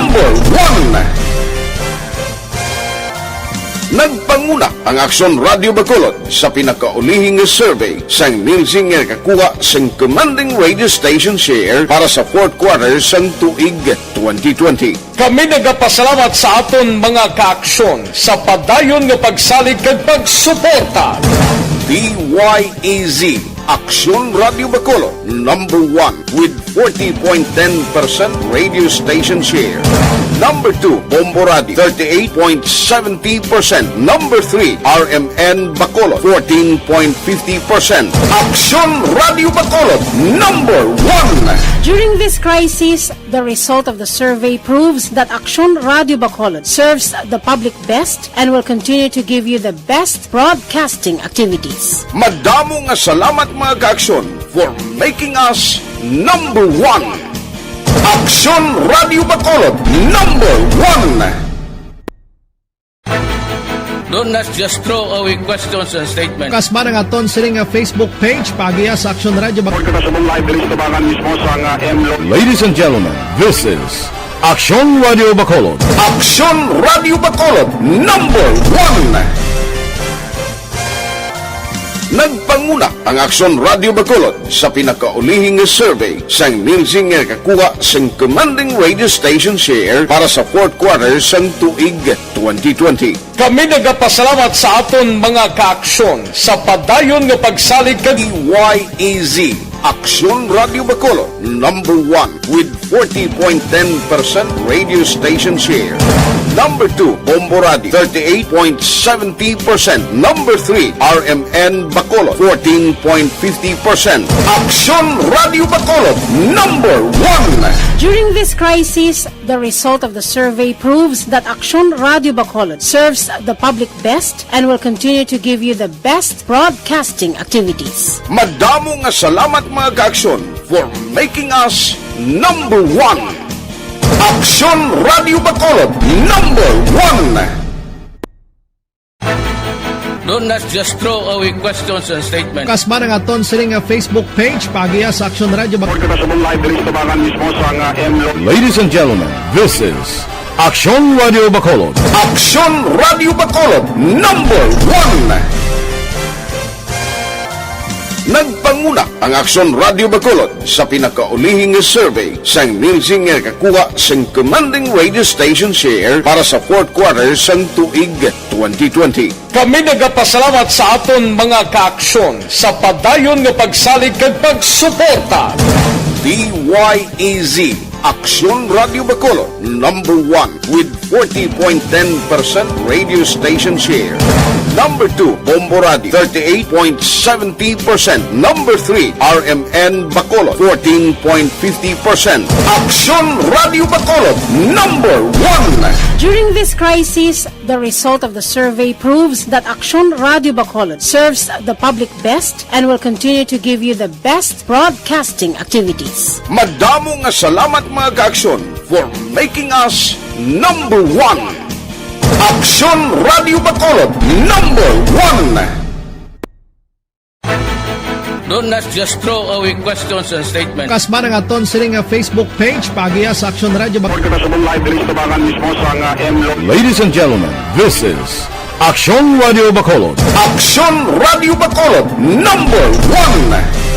Nagpanguna ang Action Radio Bacolod sa pinakaulihing survey sang nilsing nga kakuha sang commanding radio station share para sa fourth quarter sang tuig 2020. Kami nagapasalamat sa aton mga kaaksyon sa padayon nga pagsalig kag pagsuporta. DYEZ Action Radio Bacolod #1 with 40.10% radio station share. Number 2, Bombo Radio 38.70%. Number 3, RMN Bacolod 14.50%. Action Radio Bacolod #1. During this crisis, the result of the survey proves that Action Radio Bacolod serves the public best and will continue to give you the best broadcasting activities. Madamo nga salamat mga ka-aksyon for making us #1. Action Radio Bacolod #1. Do not just throw away questions and statements. Kasma ng aton siling Facebook page pagiya sa Action Radio. Ladies and gentlemen, this is Action Radio Bacolod. Action Radio Bacolod #1. Nagpanguna ang Action Radio Bacolod sa pinakaulihing survey sang nilsing nga kakuha sang commanding radio station share para sa fourth quarter sang tuig 2020. Kami nagapasalamat sa aton mga kaaksyon sa padayon nga pagsalig kag DYEZ Aksyon Radio Bacolod, number 1 with 40.10% radio station share. Number 2, Bombo Radio, 38.70%. Number 3, RMN Bacolod, 14.50%. Aksyon Radio Bacolod, number 1. During this crisis, the result of the survey proves that Aksyon Radio Bacolod serves the public best and will continue to give you the best broadcasting activities. Madamo nga salamat mga ka-aksyon for making us number 1. Aksyon Radio Bacolod, number 1. Don't not just throw away questions and statements. Kasma ng aton siling nga Facebook page pagiya sa Aksyon Radio Bacolod. Ladies and gentlemen, this is Aksyon Radio Bacolod. Aksyon Radio Bacolod, number 1. Nagpanguna ang Aksyon Radio Bacolod sa pinakaulihing survey sa Nielsen nga kakuha sa commanding radio station share para sa fourth quarter sang tuig 2020. Kami nagapasalamat sa aton mga kaaksyon sa padayon nga pagsalig kag pagsuporta. DYEZ Aksyon Radio Bacolod, number 1 with 40.10% radio station share. Number 2, Bombo Radio, 38.70%. Number 3, RMN Bacolod, 14.50%. Aksyon Radio Bacolod, number 1. During this crisis, the result of the survey proves that Aksyon Radio Bacolod serves the public best and will continue to give you the best broadcasting activities. Madamo nga salamat mga ka-aksyon for making us number 1. Aksyon Radio Bacolod, number 1. Don't not just throw away questions and statements. Kasma ng aton siling nga Facebook page pagiya sa Aksyon Radio Bacolod. Ladies and gentlemen, this is Aksyon Radio Bacolod. Aksyon Radio Bacolod, number 1.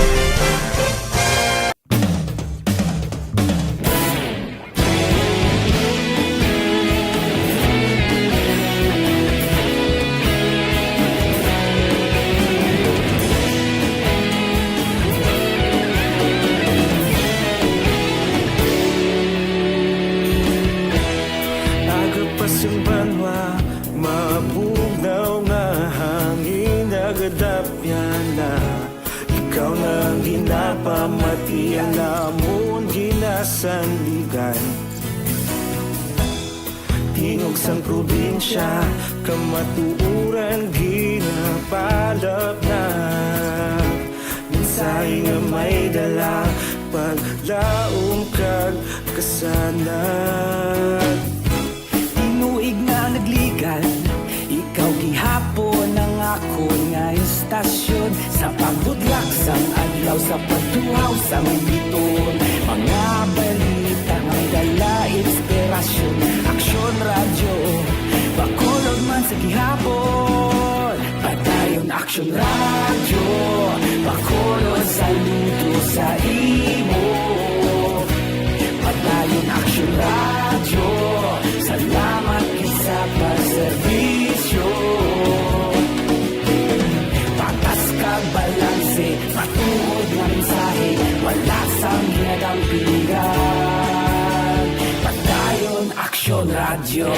Tingog sang probinsya, kamatuuran ginapalap na. Minsay nga may dala, paglaom kag kasanat. Tinuig nga nagligan, ikaw gihapon ang ako nga istasyon. Sa pagbudlak sang adlaw, sa pagtuhaw sang biton. Mga balita may dala inspirasyon. Aksyon Radio Bacolod man sa gihapon. Padayon Aksyon Radio Bacolod, saludo sa imo. Padayon Aksyon Radio, salamat sa pagserbisyo. Patas kag balanse, matuod nga mensahe, wala sang ginadang pilihan. Padayon Aksyon Radio.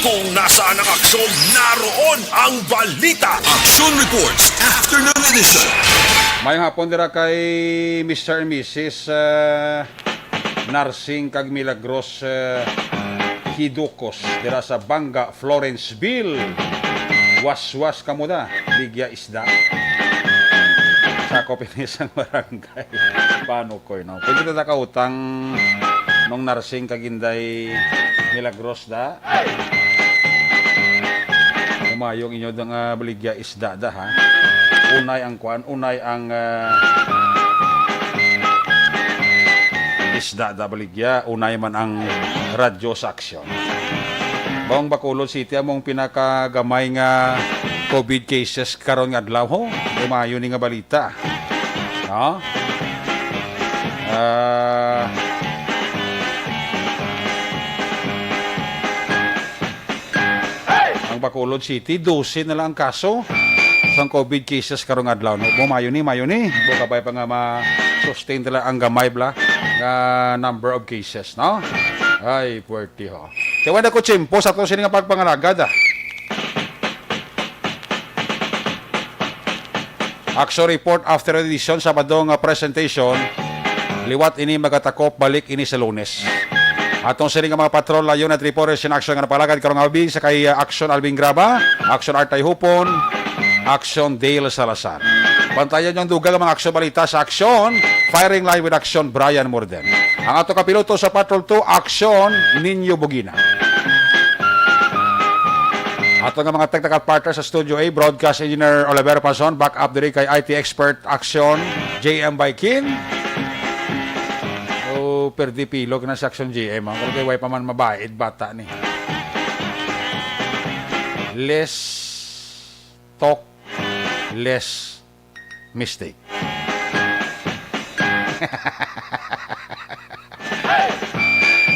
Kung nasaan ang aksyon, naroon ang balita. Aksyon Reports, Afternoon Edition. Mayong hapon dira kay Mr. and Mrs. Narsing kag Milagros Hidukos dira sa Banga, Florenceville. Was-was kamo da, ligya isda. Sakop ini isang barangay. Paano ko no? Pwede ta kautang nung Narsing kag Inday Milagros da. Umayong inyo dang baligya isda da ha. Unay ang kwan, unay ang isda da baligya, unay man ang radyo sa aksyon. Bawang Bacolod City among pinakagamay nga COVID cases karon nga adlaw ho. Umayo ni nga balita. No? Ang Bacolod City, 12 na lang ang kaso. Sa COVID cases karong adlaw no. Mayo ni. Buka pa nga ma-sustain tila ang gamay bla nga number of cases, no? Ay, puwerti ho. Kaya wala ko tsimpo sa ito sila nga pagpangalagad Action report after edition sa badong presentation. Liwat ini magatakop balik ini sa Lunes. Atong sila nga mga patrol layon at reporters in action nga napalagad karong abi sa kay Action Alvin Graba, Action Artay Hupon, Action Dale Salazar. Bantayan yung dugang mga aksyon balita sa Action Firing Line with Action Brian Morden. Ang ato kapiloto sa Patrol 2, Action Ninyo Bugina. Ato nga mga technical partner sa Studio A, Broadcast Engineer Oliver Pason, back up diri kay IT Expert Action JM Baikin. O perdi pilog na sa Action JM. Ang kay way pa man mabait bata ni. Less talk, less mistake.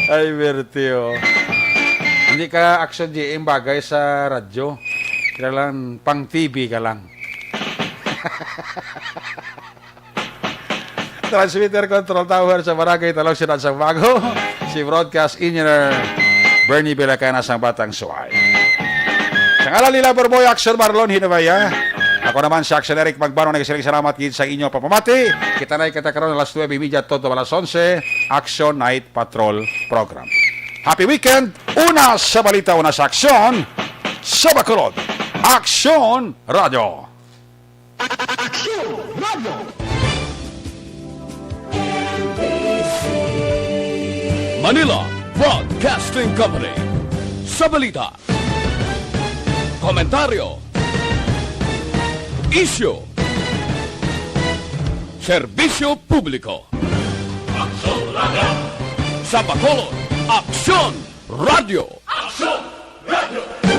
Ay, Bertio. Hindi ka Action GM bagay sa radyo. Kailangan pang TV ka lang. Transmitter Control Tower sa Barangay Talong Sinad sa Bago. Si Broadcast Engineer Bernie Bilacana sa Batang Suway. Sa ngalan nila Borboy Action Marlon Hinabaya. Ako naman si Action Eric Magbano. Nagsiling salamat gid sa inyo papamati. Kita na karon alas 9:30 todo alas 11. Action Night Patrol Program. Happy weekend! Una sa balita, una sa Aksyon, sa Bacolod. Aksyon Radio! Aksyon Radio! Manila Broadcasting Company. Sa balita, komentaryo, isyu, serbisyo publiko. Aksyon Radio! Sa Bacolod, Aksyon Radio! Aksyon Radio!